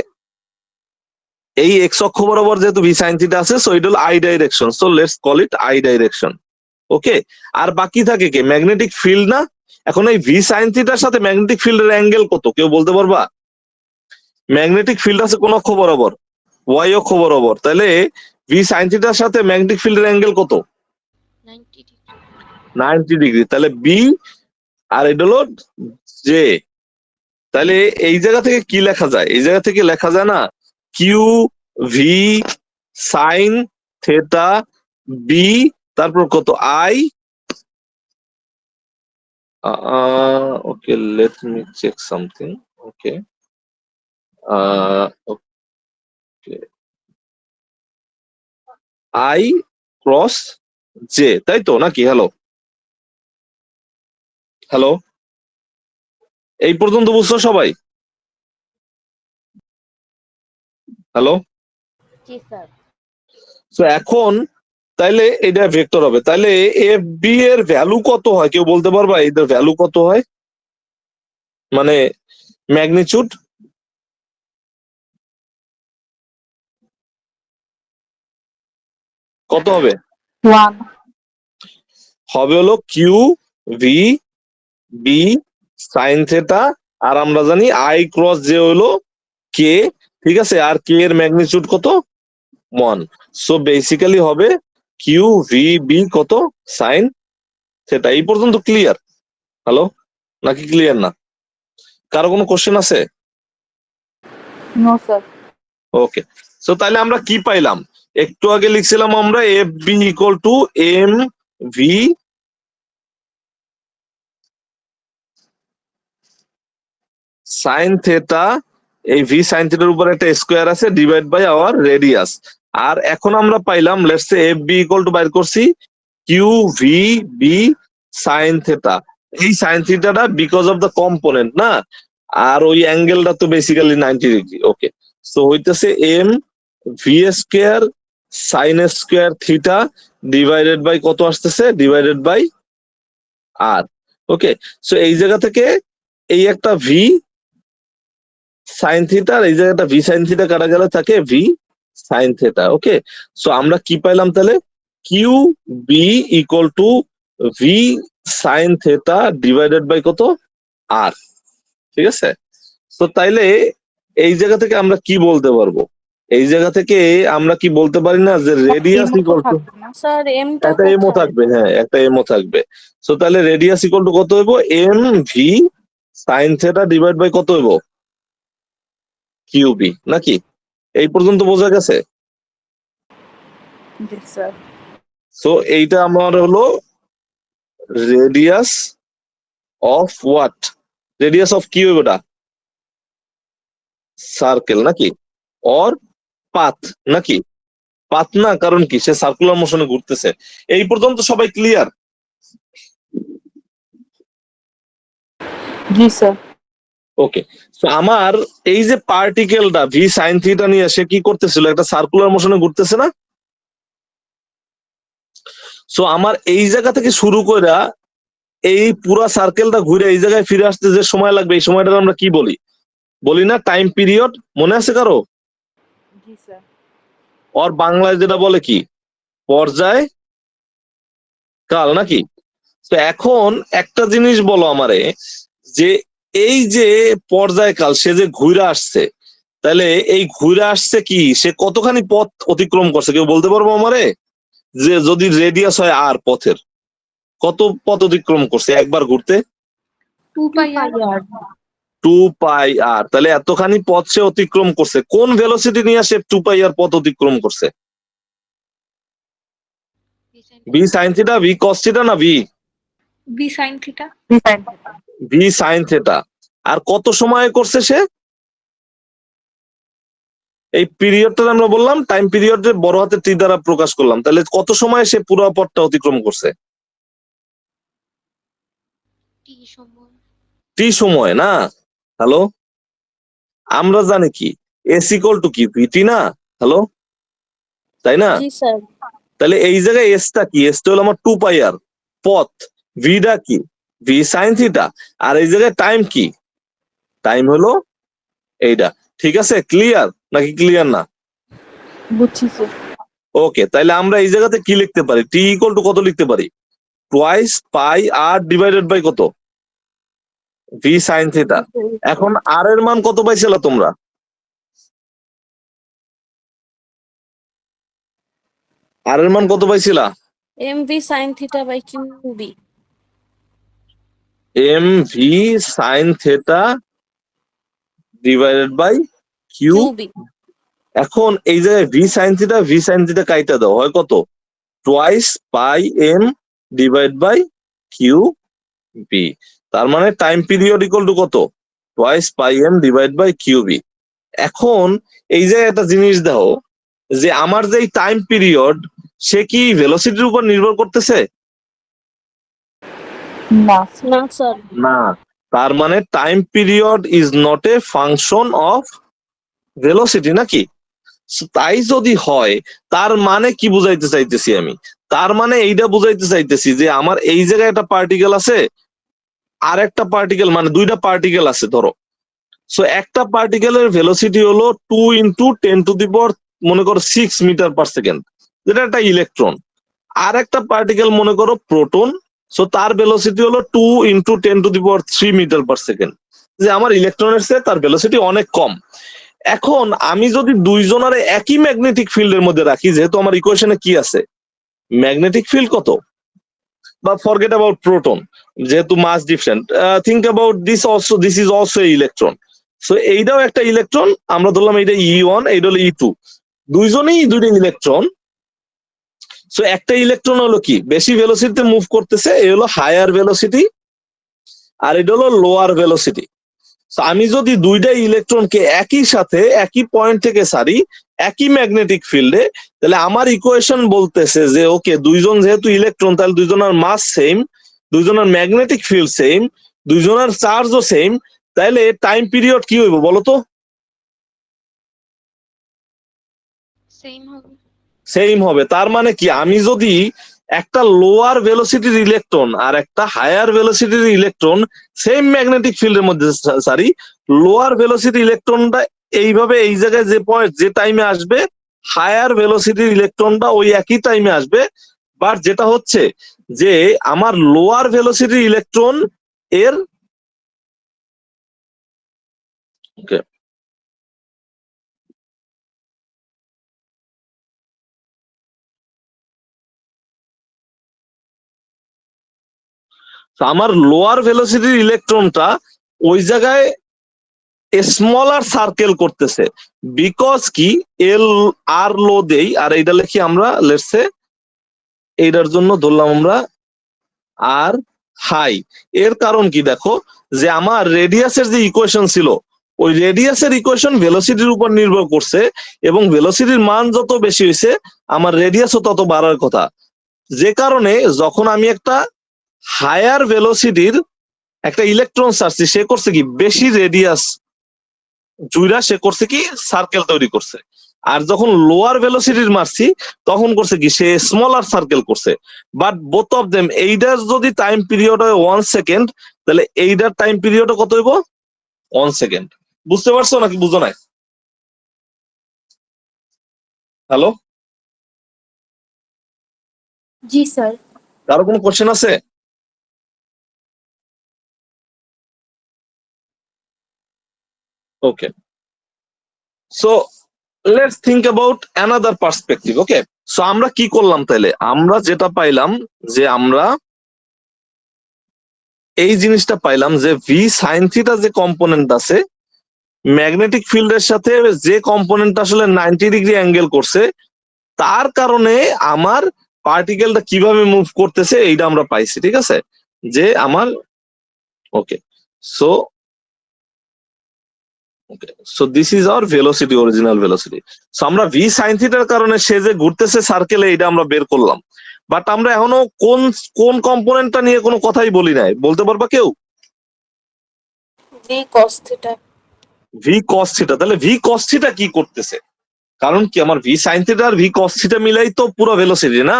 এই এক্স অক্ষ বরাবর যেহেতু ভি সাইন থিটা আছে, সো ইট হল i direction. So let's call it i direction. Okay, আর বাকি থাকে কে? ম্যাগনেটিক ফিল্ড না? এখন এই ভি সাইন থিটার সাথে ম্যাগনেটিক ফিল্ডের অ্যাঙ্গেল কত, কেউ বলতে পারবা? ম্যাগনেটিক ফিল্ড আছে কোন অক্ষ বরাবর? ওয়াই অক্ষ বরাবর। তাহলে ভি সাইন থিটার সাথে ম্যাগনেটিক ফিল্ডের অ্যাঙ্গেল কত? 90 ডিগ্রি। 90 ডিগ্রি। তাহলে বি, আর এটা হলো জে। তাহলে এই জায়গা থেকে কি লেখা যায়? এই জায়গা থেকে লেখা যায় না Q V sine theta B, তারপর কত? I. Okay, let me check something. Okay, okay, I cross J, তাই তো নাকি? হ্যালো, হ্যালো, এই পর্যন্ত বুঝছো সবাই? হ্যালো, জি স্যার। তো এখন তাইলে এটা ভেক্টর হবে। তাইলে এফ বি এর ভ্যালু কত হয়, কেউ বলতে পারবা? এদের ভ্যালু কত হয়, মানে ম্যাগনিচিউড কত হবে? 1 হবে হলো q V B sine theta, আর আমরা জানি আই ক্রস জে হলো কে। ঠিক আছে, আর কে এর ম্যাগনিচিউড কত? 1। সো বেসিক্যালি হবে কিউ ভি বি কত? Sign theta. এই পর্যন্ত ক্লিয়ার? হ্যালো, নাকি ক্লিয়ার না? কারো কোনো কোশ্চেন আছে? No sir. ওকে, সো তাহলে আমরা কি পাইলাম? একটু আগে লিখছিলাম আমরা F B equal to m V sine theta, এই ভি সাইন থেটার উপর একটা স্কোয়ার আছে, ডিভাইড বাই আওয়ার রেডিয়াস। আর এখন আমরা পাইলাম, let's say F B equal to বাইর করছি q V B sine theta. এই সাইন থিটাটা বিকজ অফ দ্য কম্পোনেন্ট না, আর ওই অ্যাঙ্গেলটা তো বেসিক্যালি 90 ডিগ্রি। ওকে, সো হইতেছে m v square sine square theta divided by কত আসতেছে? Divided by R. Okay, so এই জায়গা থেকে এই একটা ভি সাইন থিটা, আর এই জায়গাটা ভি সাইন থিটা কাটা গেলে থাকে V sine theta. Okay, so আমরা কি পাইলাম তাহলে? Q B equal to V sine theta divided by কত? আর। ঠিক আছে, তো তাইলে এই জায়গা থেকে আমরা কি বলতে পারবো? এই জায়গা থেকে আমরা কি বলতে পারি না যে রেডিয়াস এমও তো ইকুয়াল টু, থাকবে না। স্যার এমটা একটা এমও থাকবে, হ্যাঁ একটা এমও থাকবে। সো তাহলে রেডিয়াস ইকুয়াল টু কত হইব? M V sine theta divide by কত হইব? কিউ বি, নাকি? এই পর্যন্ত বোঝা গেছে? জি স্যার। সো এইটা আমার হলো radius of what? Radius of কি হইব? ওটা সার্কেল নাকি? অর পাথ নাকি? পাথ না, কারণ কি সে সার্কুলার মোশনে ঘুরতেছে। এই পর্যন্ত সবাই ক্লিয়ার? জি স্যার। ওকে, তো আমার এই যে পার্টিকেলটা ভি সাইন থিটা নিয়ে সে কি করতেছিল? একটা সার্কুলার মোশনে ঘুরতেছে না? সো আমার এই জায়গা থেকে শুরু করে এই পুরা সার্কেলটা ঘুরে এই জায়গায় ফিরে আসতে যে সময় লাগবে, এই সময়টা আমরা কি বলি? বলি না টাইম পিরিয়ড? মনে আছে কারো? জি স্যার। ওর বাংলায় যেটা বলে কি? পর্যায় কাল, নাকি? তো এখন একটা জিনিস বলো আমারে, যে এই যে পর্যায়কাল সে যে ঘুরে আসছে, তাহলে এই ঘুরে আসছে কি সে কতখানি পথ অতিক্রম করছে? কেউ বলতে পারবো আমারে? যে যদি রেডিয়াস হয় আর পথের, কত পথ অতিক্রম করছে একবার ঘুরতে? 2 পাই আর 2 পাই আর। তাহলে এতখানি পথ সে অতিক্রম করছে, কোন ভেলোসিটি নিয়ে সে 2 পাই আর পথ অতিক্রম করছে? V sine theta, V cos theta, না v v sine theta. G sine theta. V sine theta. আর কত সময় করছে সে? এই পিরিয়ডটা আমরা বললাম টাইম পিরিয়ড, বড় হাতে টি দ্বারা প্রকাশ করলাম। তাহলে কত সময় সে পুরো পথটা অতিক্রম করছে? টি সময়। টি সময় না? হ্যালো, আমরা জানি কি এস ইকুয়াল টু কি ভিটি না? হ্যালো, তাই না? জি স্যার। তাহলে এই জায়গায় এসটা কি? এসটা হলো আমার 2 পাই আর পথ, ভিটা কি? V sine theta. আর এই জায়গায় টাইম কি? টাইম হলো এইটা। ঠিক আছে, ক্লিয়ার নাকি ক্লিয়ার না? বুঝছি স্যার। ওকে, তাইলে আমরা এই জায়গাতে কি লিখতে পারি? টি ইকুয়াল টু কত লিখতে পারি? টুয়াইস পাই আর ডিভাইডেড বাই কত? V sine theta. এখন আর এর মান কত পাইছিল তোমরা? আর এর মান কত পাইছিলা? M V sine theta by Q B. M V sine theta divided by Q. B. এখন এই জায়গায় ভি সাইন থিটা কাইটা দাও, হয় কত? Twice pi M divide by Q B. তার মানে টাইম পিরিয়ড ইকুয়াল টু কত? Twice pi M divide by Q B. এখন এই যে একটা জিনিস দাও, যে আমার যে টাইম পিরিয়ড সে কি ভেলোসিটির উপর নির্ভর করতেছে? না না স্যার। না। তার মানে time period is not a function of velocity, নাকি? So, তাই যদি হয়, তার মানে কি বুঝাইতে চাইতেছি আমি? তার মানে এইটা বুঝাইতে চাইতেছি যে আমার এই জায়গায় একটা পার্টিকেল আছে, আর একটা পার্টিকেল, মানে দুইটা পার্টিকেল আছে ধরো। সো একটা পার্টিকেলের ভেলোসিটি হলো 2 × 10⁻⁶ মনে করো 6 মিটার/সেকেন্ড, যেটা একটা ইলেকট্রন। আর একটা পার্টিকেল মনে করো প্রোটন, সো তার ভেলোসিটি হলো 2 × 10⁻³ মিটার/সেকেন্ড। যে আমার ইলেকট্রনের চেয়ে তার ভেলোসিটি অনেক কম। এখন আমি যদি দুইজনের একই ম্যাগনেটিক ফিল্ডের মধ্যে রাখি, যেহেতু আমার ইকুয়েশনে কি আছে? ম্যাগনেটিক ফিল্ড কত? বা ফরগেট অ্যাবাউট প্রোটন, যেহেতু mass different, think about this also, this is also electron. So এইটাও একটা ইলেকট্রন, আমরা ধরলাম এইটা E1, এইটা হলো E2, দুইজনেই দুইটা ইলেকট্রন। সো একটা ইলেকট্রন হলো কি বেশি ভেলোসিটিতে মুভ করতেছে, এই হলো হায়ার ভেলোসিটি, আর এটা হলো লোয়ার ভেলোসিটি। আমি যদি দুইটা ইলেকট্রনকে একই সাথে একই পয়েন্ট থেকে সারি একই ম্যাগনেটিক ফিল্ডে, তাহলে আমার ইকুয়েশন বলতেছে যে ওকে, দুইজন যেহেতু ইলেকট্রন, তাহলে দুইজনের মাস সেম, দুইজনের ম্যাগনেটিক ফিল্ড সেম, দুইজনের চার্জও সেম, তাহলে টাইম পিরিয়ড কি হইব বলো তো? সেম হবে। সেম হবে। তার মানে কি, আমি যদি একটা লোয়ার ভেলোসিটির ইলেকট্রন আর একটা হায়ার ভেলোসিটির ইলেকট্রন সেম ম্যাগনেটিক ফিল্ডের মধ্যে সারি, লোয়ার ভেলোসিটি ইলেকট্রনটা এইভাবে এই জায়গায় যে পয়েন্ট যে টাইমে আসবে, হায়ার ভেলোসিটির ইলেকট্রনটা ওই একই টাইমে আসবে। বাট যেটা হচ্ছে যে আমার লোয়ার ভেলোসিটির ইলেকট্রন এর okay, তো আমার লোয়ার ভেলোসিটির ইলেকট্রনটা ওই জায়গায় স্মলার সার্কেল করতেছে, বিকজ কি এল আর লো দেই, আর এইটা লিখি আমরা লেটসে এইটার জন্য ধরলাম আমরা আর হাই। এর কারণ কি দেখো, যে আমার রেডিয়াসের যে ইকুয়েশন ছিল, ওই রেডিয়াসের ইকুয়েশন ভেলোসিটির উপর নির্ভর করছে, এবং ভেলোসিটির মান যত বেশি হয়েছে আমার রেডিয়াসও তত বাড়ার কথা। যে কারণে যখন আমি একটা হায়ার ভেলোসিটির একটা ইলেকট্রন ছাড়ছি, সে করছে কি বেশি রেডিয়াস জুইরা সে করছে কি সার্কেল তৈরি করছে। আর যখন লোয়ার ভেলোসিটির মারছি তখন করছে কি সে স্মলার সার্কেল করছে। বাট বোথ অফ দেম, এইটার যদি টাইম পিরিয়ড হয় 1 সেকেন্ড, তাহলে এইটার টাইম পিরিয়ড কত হইব? 1 সেকেন্ড। বুঝতে পারছো নাকি বুঝো নাই? হ্যালো, জি স্যার। কারো কোনো কোশ্চেন আছে? Okay, so let's think about another perspective. Okay, so আমরা কি করলাম তাহলে? আমরা যেটা পাইলাম যে আমরা এই জিনিসটা পাইলাম যে ভি সাইন থিটা যে কম্পোনেন্ট আছে, ম্যাগনেটিক ফিল্ডের সাথে যে কম্পোনেন্ট আসলে 90 ডিগ্রি অ্যাঙ্গেল করছে, তার কারণে আমার পার্টিকেলটা কিভাবে মুভ করতেছে এইটা আমরা পাইছি। ঠিক আছে, যে আমার okay, so okay, so this is our velocity, original velocity. So আমরা ভি সাইন থিটার কারণে সে যে ঘুরতেছে সার্কেলে, এটা আমরা বের করলাম। বাট আমরা এখনো কোন কোন কম্পোনেন্টটা নিয়ে কোনো কথাই বলি নাই, বলতে পারবা কেউ? V cos theta. V cos theta. তাহলে ভি কস থিটা কি করতেছে? কারণ কি আমার ভি সাইন থিটা আর ভি কস থিটা মিলাই তো পুরো ভেলোসিটি না?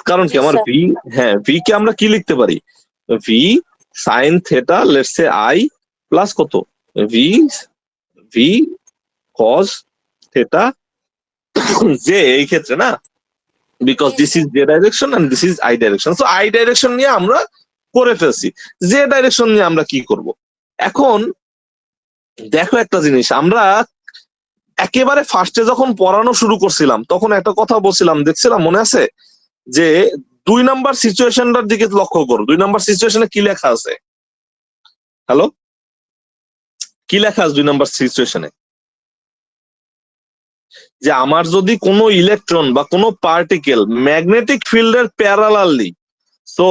কারণ কি জি আমার স্যার। ভি, হ্যাঁ, ভি কে আমরা কি লিখতে পারি? V sine theta let's say I plus কত ভি ভি কস থিটা যে, এই ক্ষেত্রে না, because this is J direction and this is I direction. So I direction নিয়ে আমরা করে ফেলছি, জে ডাইরেকশন নিয়ে আমরা কি করব? এখন দেখো একটা জিনিস, আমরা একেবারে ফার্স্টে যখন পড়ানো শুরু করছিলাম তখন একটা কথা বলছিলাম, দেখছিলাম মনে আছে? যে 2 নাম্বার সিচুয়েশনটার দিকে লক্ষ্য করো। 2 নাম্বার সিচুয়েশনে কি লেখা আছে? হ্যালো, কি লেখা আছে 2 নাম্বার সিচুয়েশনে? যে আমার যদি কোনো ইলেকট্রন বা কোনো পার্টিকেল ম্যাগনেটিক ফিল্ডের parallelly, so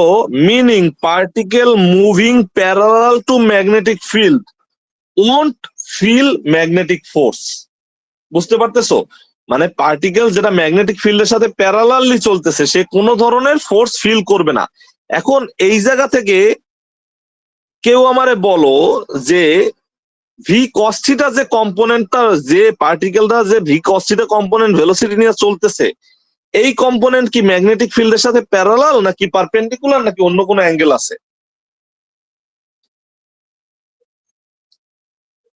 meaning particle moving parallel to magnetic field won't feel magnetic force. বুঝতে পারতেছো? মানে পার্টিকেল যেটা ম্যাগনেটিক ফিল্ডের সাথে প্যারালালি চলতেছে, সে কোনো ধরনের ফোর্স ফিল করবে না। এখন এই জায়গা থেকে কেউ আমারে বলো যে ভি কস থিটা যে কম্পোনেন্টটা, যে পার্টিকেলটা যে V cos theta component velocity নিয়ে চলতেছে, এই কম্পোনেন্ট কি ম্যাগনেটিক ফিল্ডের সাথে প্যারালাল নাকি পারপেন্ডিকুলার নাকি অন্য কোনো অ্যাঙ্গেল আছে?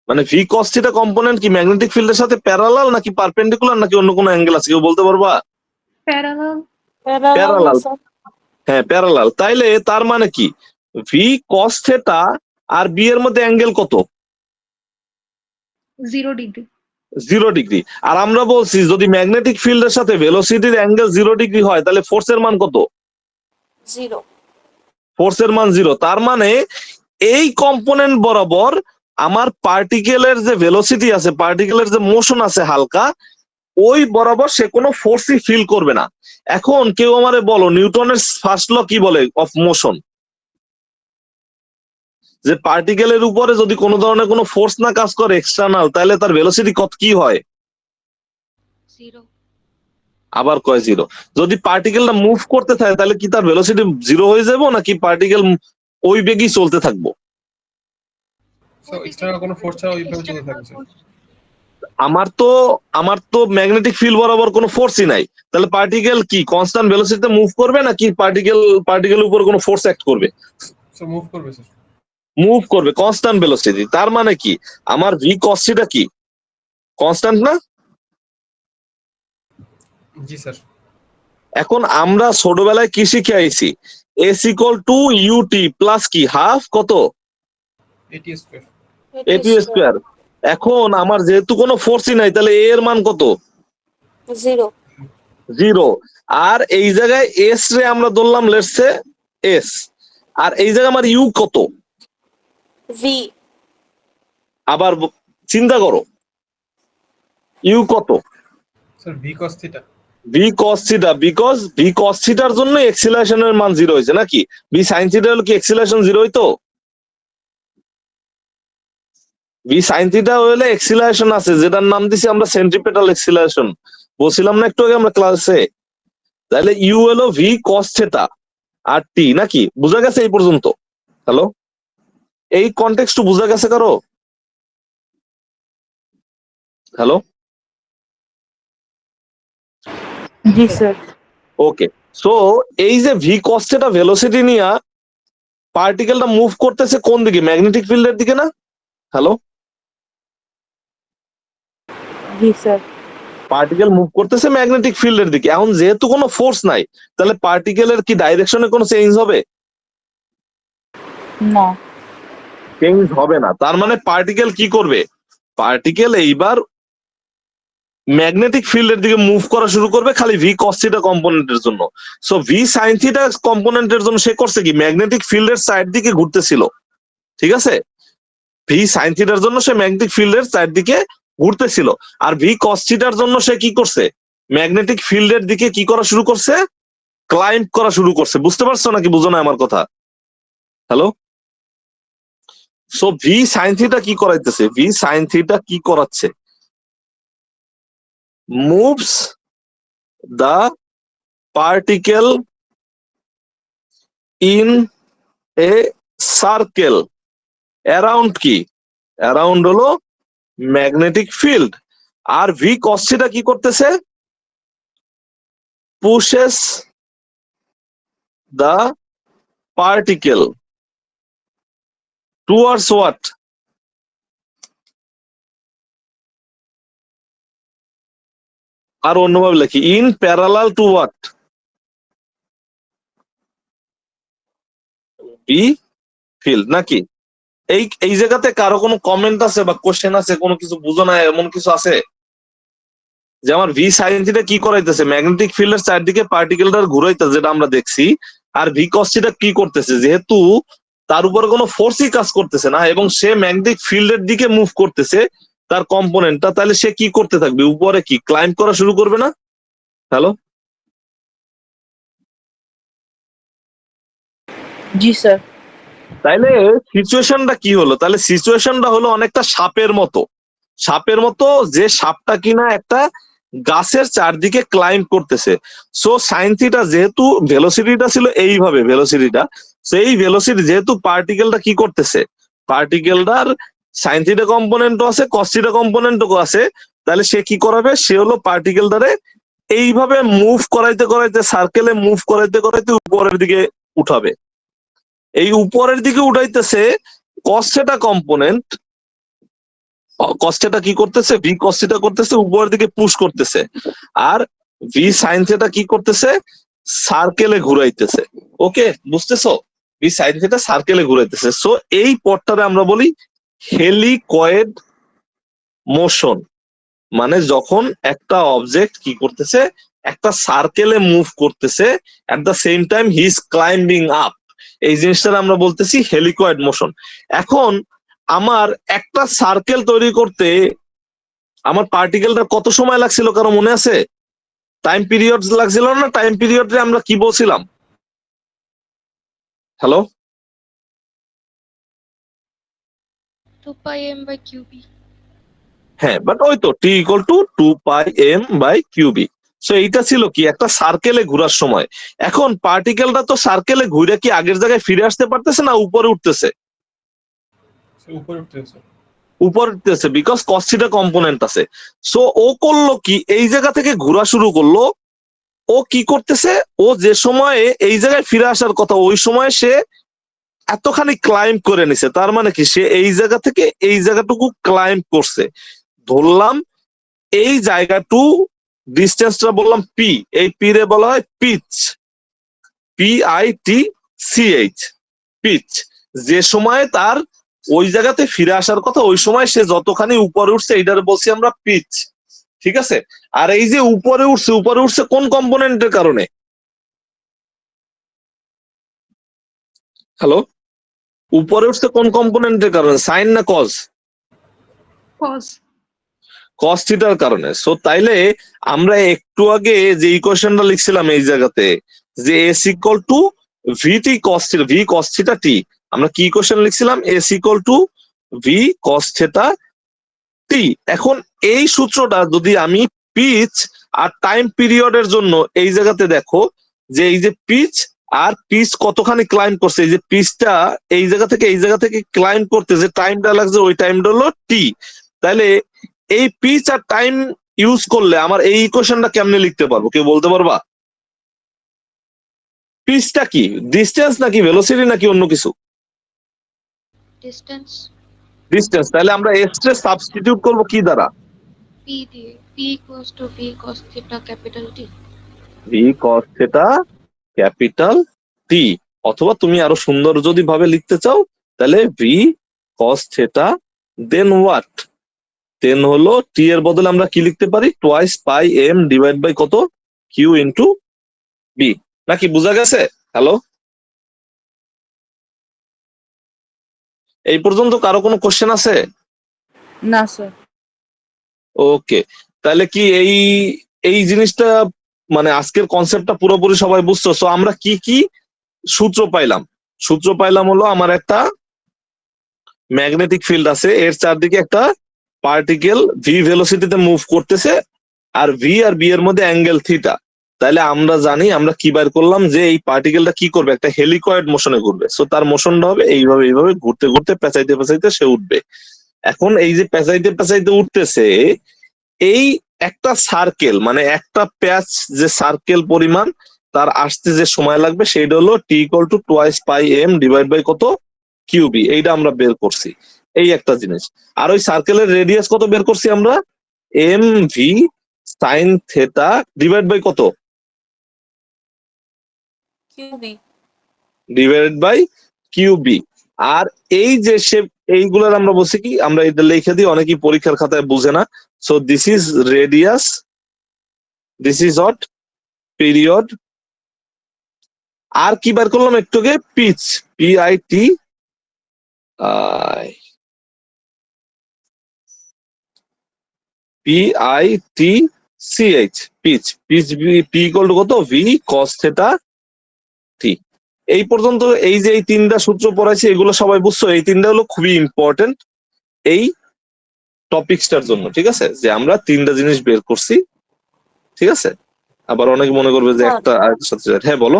মানে ভি কস থিটা কম্পোনেন্ট কি ম্যাগনেটিক ফিল্ডের সাথে প্যারালাল নাকি পারপেন্ডিকুলার নাকি অন্য কোনো অ্যাঙ্গেল আছে? কেউ বলতে পারবা? প্যারালাল। প্যারালাল। হ্যাঁ, প্যারালাল। তাইলে তার মানে কি ভি কস থিটা আর বি এর মধ্যে অ্যাঙ্গেল কত? 0 ডিগ্রি। 0 ডিগ্রি। আর আমরা বলছি যদি ম্যাগনেটিক ফিল্ডের সাথে ভেলোসিটির অ্যাঙ্গেল 0 ডিগ্রি হয় তাহলে ফোর্সের মান কত? 0। ফোর্সের মান 0। তার মানে এই কম্পোনেন্ট বরাবর আমার পার্টিকেলের যে ভেলোসিটি আছে, পার্টিকেলের যে মোশন আছে হালকা, ওই বরাবর সে কোনো ফোর্সই ফিল করবে না। এখন কেউ আমারে বলো নিউটনের ফার্স্ট ল কি বলে অফ মোশন? যে পার্টিকেলের উপরে যদি কোনো ধরনের কোনো ফোর্স না কাজ করে এক্সটার্নাল, তাহলে তার ভেলোসিটি কত কি হয়? 0। আবার কয় 0। যদি পার্টিকেলটা মুভ করতে থাকে তাহলে কি তার ভেলোসিটি 0 হয়ে যাবো নাকি পার্টিকেল ওই বেগেই চলতে থাকবো? সো এক্সটার্নাল কোনো ফোর্স ছাড়া ওইভাবে চলতে থাকছে। আমার তো ম্যাগনেটিক ফিল্ড বরাবর কোনো ফোর্সই নাই, তাহলে পার্টিকেল কি কনস্ট্যান্ট ভেলোসিটিতে মুভ করবে নাকি পার্টিকেলের উপর কোনো ফোর্স অ্যাক্ট করবে? সো মুভ করবে স্যার। মুভ করবে কনস্ট্যান্ট ভেলোসিটি। তার মানে কি আমার ভি কসটিটা কি কনস্ট্যান্ট না? জি স্যার। এখন আমরা ছোটবেলায় কি শিখে আইছি, S equal to u t plus কি হাফ কত এটি স্কয়ার। এটি স্কোয়ার। এখন আমার যেহেতু কোনো ফোর্সই নাই তাহলে এ এর মান কত? 0 0। আর এই জায়গায় এস রে আমরা ধরলাম লেটস সে এস, আর এই জায়গায় আমার ইউ কত? V আবার চিন্তা করো ইউ কত? Sir v cos theta. V cos theta, because v cos থিটার জন্য এক্সিলারেশনের মান 0 হয়েছে নাকি? ভি সাইন থিটা হলো কি এক্সিলারেশন 0 হইতো? ভি সাইন থিটা হলে এক্সিলারেশন আছে যেটার নাম দিছি আমরা সেন্ট্রিপেটাল এক্সিলারেশন, বলছিলাম না একটু আগে আমরা ক্লাসে। তাহলে ইউ হলো ভি কস থিটা আর টি নাকি? বুঝা গেছে এই পর্যন্ত? হ্যালো, এই কনটেক্সট বুঝা গেছে কারো? হ্যালো, জি স্যার। ওকে। সো এই যে ভি কস থিটা ভেলোসিটি নিয়ে পার্টিকেলটা মুভ করতেছে কোন দিকে? ম্যাগনেটিক ফিল্ডের দিকে না? হ্যালো, জি স্যার। পার্টিকেল মুভ করতেছে ম্যাগনেটিক ফিল্ডের দিকে। এখন যেহেতু কোনো ফোর্স নাই তাহলে পার্টিকেলের কি ডাইরেকশনে কোনো চেঞ্জ হবে? না। চেঞ্জ হবে না। তার মানে পার্টিকেল কি করবে? পার্টিকেল এইবার ম্যাগনেটিক ফিল্ডের দিকে মুভ করা শুরু করবে খালি ভি কস থিটা কম্পোনেন্টের জন্য। সো ভি সাইন থিটা কম্পোনেন্টের জন্য সে করছে কি ম্যাগনেটিক ফিল্ডের সাইড দিকে ঘুরতেছিল, ঠিক আছে? ভি সাইন থিটার জন্য সে ম্যাগনেটিক ফিল্ডের সাইড দিকে ঘুরতেছিল, আর ভি কস থিটার জন্য সে কি করছে ম্যাগনেটিক ফিল্ডের দিকে কি করা শুরু করছে? ক্লাইম্ব করা শুরু করছে। বুঝতে পারছো নাকি বুঝো না আমার কথা? Hello, so V sine theta কি করাইতেছে? ভি সাইন থিটা কি করাচ্ছে? Moves the particle in a circle around কি? around হলো ম্যাগনেটিক ফিল্ড। আর ভি কস থিটা কি করতেছে? pushes the particle towards what? আর অন্যভাবে লিখি in parallel to what? B field নাকি? এই এই জায়গাতে কারো কোনো কমেন্ট আছে বা কোশ্চেন আছে, কোনো কিছু বুঝো না এমন কিছু আছে? যে আমার ভি সাইন থিটা কি করাইতেছে? ম্যাগনেটিক ফিল্ডের চারদিকে পার্টিকেলটার ঘুরাইতেছে যেটা আমরা দেখছি। আর ভি কস থিটা কি করতেছে? যেহেতু তার উপরে কোনো ফোর্সই কাজ করতেছে না এবং সে ম্যাগনেটিক ফিল্ডের দিকে মুভ করতেছে তার কম্পোনেন্টটা, তাহলে সে কি করতে থাকবে? উপরে কি ক্লাইম্ব করা শুরু করবে না? হ্যালো, জি স্যার। তাইলে সিচুয়েশনটা কি হলো? তাহলে সিচুয়েশনটা হলো অনেকটা সাপের মতো। সাপের মতো, যে সাপটা কিনা একটা গাছের চারদিকে ক্লাইম্ব করতেছে। সো সাইন থিটা যেহেতু ভেলোসিটিটা ছিল এইভাবে, ভেলোসিটিটা সেই ভেলোসিটি যেহেতু পার্টিকেলটা কি করতেছে, পার্টিকেলটার সাইন থিটা কম্পোনেন্টও আছে কস থিটা কম্পোনেন্টও আছে, তাহলে সে কি করাবে? সে হলো পার্টিকেলটারে এইভাবে মুভ করাইতে করাইতে, সার্কেলে মুভ করাইতে করাইতে উপরের দিকে উঠাবে। এই উপরের দিকে উঠাইতেছে cos theta component. Cos theta কি করতেছে? ভি কস থিটা করতেছে উপরের দিকে পুশ করতেছে, আর ভি সাইন থিটা কি করতেছে? সার্কেলে ঘুরাইতেছে। ওকে, বুঝতেছো? ভি সাইন থিটা সার্কেলে ঘুরাইতেছে। সো এই পথটারে আমরা বলি হেলিকয়েড মোশন। মানে যখন একটা অবজেক্ট কি করতেছে, একটা সার্কেলে মুভ করতেছে, at the same time he is climbing up, এই জিনিসটা আমরা বলতেছি হেলিকয়েড মোশন। এখন আমার একটা সার্কেল তৈরি করতে আমার পার্টিকেলটা কত সময় লাগছিল কারো মনে আছে? টাইম পিরিয়ড লাগছিল না? টাইম পিরিয়ডে আমরা কি বলছিলাম? Hello, 2 pi m by qb হ্যাঁ, বাট ওই তো টি ইকুয়াল টু 2πm/qb। সো এইটা ছিল কি একটা সার্কেলে ঘোরার সময়। এখন পার্টিকেলটা তো সার্কেলে ঘুরে কি আগের জায়গায় ফিরে আসতে পারতেছে না উপরে উঠতেছে? উপরে উঠতেছে। উপরে উঠতেছে বিকজ কস থিটা কম্পোনেন্ট আছে। সো ও করলো কি এই জায়গা থেকে ঘোরা শুরু করলো। ও কি করতেছে? ও যে সময়ে এই জায়গায় ফিরে আসার কথা ওই সময় সে এতখানি ক্লাইম্ব করে নিছে, তার মানে কি সে এই জায়গা থেকে এই জায়গাটুকু ক্লাইম্ব করছে। ধরলাম এই জায়গাটু ডিস্টেন্সটা বললাম পি, এই পি রে বলা হয় পিচ, PITCH, পিচ। যে সময় তার ওই জায়গাতে ফিরে আসার কথা ওই সময় সে যতখানি উপরে উঠছে এইটারে বলছি আমরা পিচ, ঠিক আছে। আর এই যে উপরে উঠছে কোন কম্পোনেন্টের কারণে? হ্যালো, উপরে উঠছে কোন কম্পোনেন্টের কারণে, সাইন না কজ? কজ। কস থিটার কারণে। সো তাইলে আমরা একটু আগে যে ইকুয়েশনটা লিখছিলাম এই জায়গাতে যে s equal to v t cos theta, V cos theta t, আমরা কি ইকুয়েশন লিখছিলাম? S equal to v cos theta t. এখন এই সূত্রটা যদি আমি পিচ আর টাইম পিরিয়ডের জন্য এই জায়গাতে দেখো যে এই যে পিচ আর পিচ কতখানি ক্লাইম্ব করছে, এই যে পিচটা এই জায়গা থেকে এই জায়গা থেকে ক্লাইম্ব করতে যে টাইমটা লাগছে ওই টাইমটা হলো টি। তাহলে এই পিচ আর টাইম ইউজ করলে আমার এই ইকুয়েশনটা কেমনে লিখতে পারবো, কেউ বলতে পারবা? পিচটা কি, ডিস্টেন্স নাকি ভেলোসিটি নাকি অন্য কিছু? ডিস্টেন্স। ডিস্টেন্স। তাহলে আমরা এক্সট্রা সাবস্টিটিউট করবো কি দ্বারা? পি দিয়ে, p equals to v cos theta capital T. V cos theta capital T, অথবা তুমি আরো সুন্দর যদি ভাবে লিখতে চাও তাহলে V cos theta then what, then হলো টি এর বদলে আমরা কি লিখতে পারি? Twice pi M divide by কত, কিউ ইন্টু বি। নাকি বুঝা গেছে? হ্যালো, এই পর্যন্ত কারো কোনো কোশ্চেন আছে? না স্যার। ওকে, তাহলে কি এই এই জিনিসটা মানে আজকের কনসেপ্টটা পুরোপুরি সবাই বুঝছো? সো আমরা কি কি সূত্র পাইলাম? সূত্র পাইলাম হলো আমার একটা ম্যাগনেটিক ফিল্ড আছে, এর চারদিকে একটা পার্টিকেল ভি ভেলোসিটিতে মুভ করতেছে, আর ভি আর বি এর মধ্যে অ্যাঙ্গেল থিটা। তাহলে আমরা জানি, আমরা কি বার করলাম যে এই পার্টিকেলটা কি করবে, একটা হেলিকয়েড মোশনে ঘুরবে। সো তার মোশনটা হবে এইভাবে এইভাবে ঘুরতে ঘুরতে পেঁচাইতে পেঁচাইতে সে উঠবে। এখন এই যে পেঁচাইতে পেঁচাইতে উঠতেছে, এই একটা সার্কেল মানে একটা প্যাচ যে সার্কেল পরিমাণ তার আসতে যে সময় লাগবে সেটা হলো T equal to twice pi M divide by কত, কিউবি। এইটা আমরা বের করছি, এই একটা জিনিস। আর ওই সার্কেলের রেডিয়াস কত বের করছি আমরা? M V sine theta divide by কত, কিউবি। Divided by কিউবি। আর এই যে শেপ এইগুলার আমরা বলছি কি, আমরা এটা লিখে দিই, অনেকেই পরীক্ষার খাতায় বুঝে না। So this is radius, this is hot period. আর কি বার করলাম একটু আগে? Pitch, PIT PITCH, pitch. Pitch p equal to কত, ভি কস থেটা টি। এই পর্যন্ত এই যে এই তিনটা সূত্র পড়াইছি এগুলো সবাই বুঝছো? এই তিনটা হলো খুবই ইম্পর্টেন্ট এই টপিকসটার জন্য, ঠিক আছে, যে আমরা তিনটা জিনিস বের করছি, ঠিক আছে। আবার অনেকে মনে করবে যে একটা আরেকটার সাথে, হ্যাঁ বলো।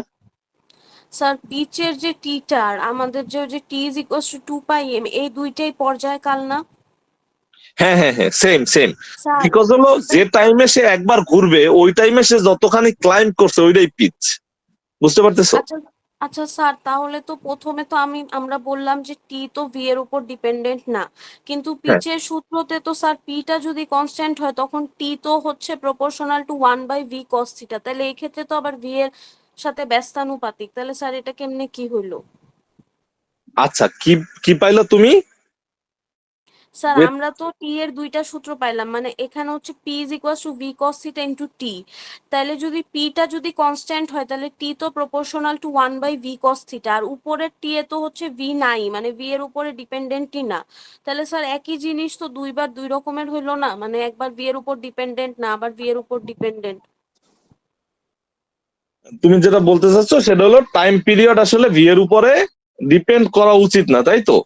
স্যার পিচের যে টিটার আমাদের যে টি ইজ ইকুয়ালস টু 2πm এই দুইটাই পর্যায়কাল না? হ্যাঁ হ্যাঁ হ্যাঁ, সেম সেম। স্যার বিকজ হলো যে টাইমে সে একবার ঘুরবে ওই টাইমে সে যতখানি ক্লাইম্ব করছে ওইটাই পিচ, বুঝতে পারতেছো? আচ্ছা আচ্ছা স্যার, তাহলে তো প্রথমে তো আমরা বললাম যে টি তো ভি এর উপর ডিপেন্ডেন্ট না, কিন্তু হ্যাঁ, পিচের সূত্রতে তো স্যার পিটা যদি কনস্ট্যান্ট হয় তখন টি তো হচ্ছে proportional to 1/v cos theta, তাহলে এই ক্ষেত্রে তো আবার ভি এর সাথে ব্যস্তানুপাতিক, তাহলে স্যার এটা কেমনে কি হইলো? আচ্ছা, কি কি পাইলো তুমি? স্যার যে আমরা তো টি এর দুইটা সূত্র পাইলাম, মানে এখানে হচ্ছে p is equals to v cos theta into T. তাহলে যদি পিটা যদি কনস্ট্যান্ট হয় তাহলে টি তো proportional to 1/v cos theta, আর উপরের টি এ তো হচ্ছে ভি নাই, মানে ভি এর উপরে ডিপেন্ডেন্টই না। তাহলে স্যার একই জিনিস তো দুইবার দুই রকমের হইলো না, মানে একবার ভি এর উপর ডিপেন্ডেন্ট না আবার ভি এর উপর ডিপেন্ডেন্ট। তুমি যেটা বলতে চাচ্ছ সেটা হলো টাইম পিরিয়ড আসলে ভি এর উপরে ডিপেন্ড করা উচিত না, তাই তো?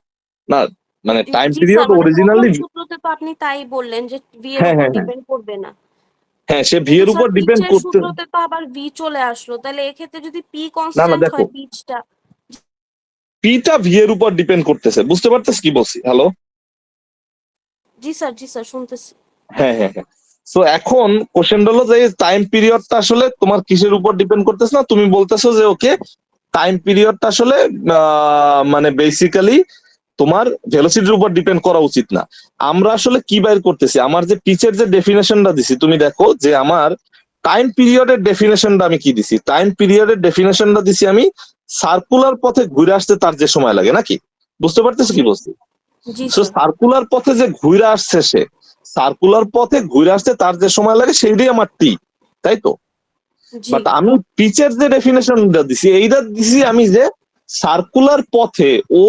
না, মানে টাইম জি পিরিয়ড স্যার, মানে প্রথম অরিজিনালি, সূত্রতে তো আপনি তাই বললেন যে ভি এর হ্যাঁ উপর হ্যাঁ হ্যাঁ ডিপেন্ড করবে না, হ্যাঁ, সে ভি কিন্তু এর উপর স্যার ডিপেন্ড পিচের করতে। সূত্রতে তো আবার ভি চলে আসলো, তাহলে এক্ষেত্রে যদি পি না না, কনস্ট্যান্ট দেখো হয় পিচটা। পিটা ভি এর উপর ডিপেন্ড করতেছে, বুঝতে পারতেছ কি বলছি? হ্যালো, জি স্যার শুনতেছি। হ্যাঁ হ্যাঁ হ্যাঁ। সো এখন কোশ্চেন হলো যে টাইম পিরিয়ডটা আসলে তোমার কিসের উপর ডিপেন্ড করতেছে না, তুমি বলতেছো যে ওকে টাইম পিরিয়ডটা আসলে মানে বেসিক্যালি তোমার ভেলোসিটির উপর ডিপেন্ড করা উচিত না। আমরা আসলে কি বাইর করতেছি, আমার যে পিচের যে ডেফিনেশনটা দিছি, তুমি দেখো যে আমার টাইম পিরিয়ডের ডেফিনেশনটা আমি কি দিছি, টাইম পিরিয়ডের ডেফিনেশনটা দিছি আমি সার্কুলার পথে ঘুরে আসতে তার যে সময় লাগে, নাকি? বুঝতে পারতেছো কি জি বলছি? জি সো স্যার। সার্কুলার পথে যে ঘুরে আসছে সে, সার্কুলার পথে ঘুরে আসতে তার যে সময় লাগে সেইটাই আমার টি, তাই তো? জি বাট আমি পিচের যে ডেফিনেশনটা দিছি এইটা দিছি আমি যে সার্কুলার পথে ও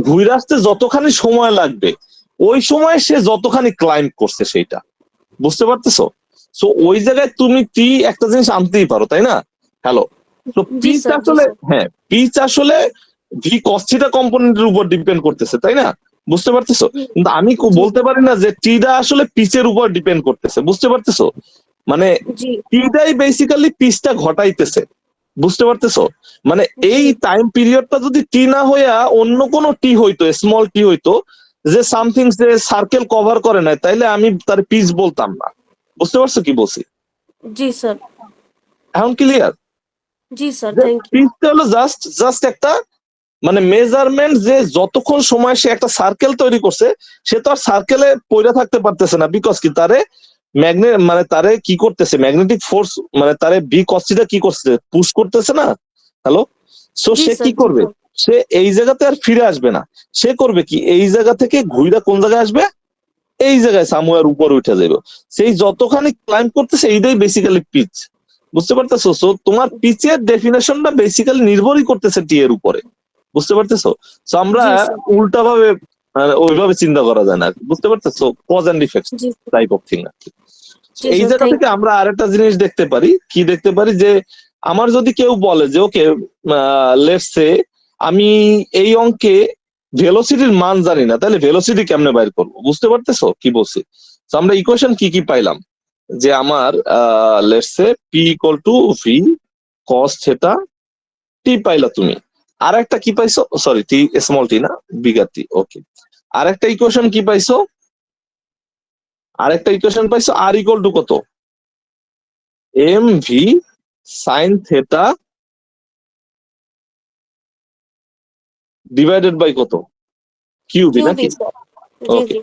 ঘুরে আসতে যতখানি সময় লাগবে ওই সময় সে যতখানি ক্লাইম্ব করছে সেইটা, বুঝতে পারতেছো? সো ওই জায়গায় তুমি টি একটা জিনিস আনতেই পারো, তাই না? হ্যালো, তো জি পিচ স্যার। জি আসলে, স্যার। হ্যাঁ, পিচ আসলে ভি কস্থিটা কম্পোনেন্টের উপর ডিপেন্ড করতেছে, তাই না? বুঝতে পারতেছো? জি কিন্তু আমি জি বলতে পারি না যে টিটা আসলে পিচের উপর ডিপেন্ড করতেছে, বুঝতে পারতেছো? মানে জি টিটাই বেসিক্যালি পিচটা ঘটাইতেছে, বুঝতে পারতেছো? মানে এই জি টাইম পিরিয়ডটা যদি টি না হইয়া অন্য কোনো টি হইতো, স্মল টি হইতো, যে সামথিং যে সার্কেল কভার করে নাই, তাইলে আমি তার পিচ বলতাম না। বুঝতে পারছো কি বলছি? জি স্যার। এখন ক্লিয়ার? জি স্যার, যে থ্যাংক ইউ। পিচটা হলো জাস্ট জাস্ট একটা মানে মেজারমেন্ট, যে যতক্ষণ সময় সে একটা সার্কেল তৈরি করছে সে তো আর সার্কেলে পড়ে থাকতে পারতেছে না, বিকজ কি তারে ম্যাগনেট মানে তারে কি করতেছে, ম্যাগনেটিক ফোর্স মানে তারে বি কস্টিটা কি করছে, পুশ করতেছে না? হ্যালো, সো জি সে স্যার। কি জি করবে, স্যার। সে এই জায়গাতে আর ফিরে আসবে না। সে করবে কি, এই জায়গা থেকে ঘুরে কোন জায়গায় আসবে, এই জায়গায় সামুয়ার উপর উঠে যাবে। সেই যতখানি ক্লাইম্ব করতেছে এইটাই বেসিক্যালি পিচ, বুঝতে পারতেছো? সো তোমার পিচের ডেফিনেশনটা বেসিক্যালি নির্ভরই করতেছে টি এর উপরে, বুঝতে পারতেছো? সো আমরা জি স্যার। উল্টা ভাবে ওইভাবে চিন্তা করা যায় না, বুঝতে পারতেছো? কজ এন্ড ইফেক্ট জি টাইপ অফ থিং। জি এই স্যার, জায়গা থ্যাংক থেকে ইউ। আমরা আরেকটা জিনিস দেখতে পারি, কি দেখতে পারি, যে আমার যদি কেউ বলে যে ওকে লেটস সে আমি এই অঙ্কে ভেলোসিটির মান জানি না, তাহলে ভেলোসিটি কেমনে বাইর করবো, বুঝতে পারতেছো কি বলছি? তো আমরা ইকুয়েশন কি কি পাইলাম, যে আমার let's say p equal to v cos theta T পাইলা তুমি। আর একটা কি পাইছো, সরি টি স্মল টি না, বিগার টি, ওকে। আর একটা ইকুয়েশন কি পাইছো, আরেকটা ইকুয়েশন পাইছো আর ইকুয়াল টু কত, m V sine theta divided by কত, কিউবি, কিউবি নাকি? স্যার। জি ওকে, জি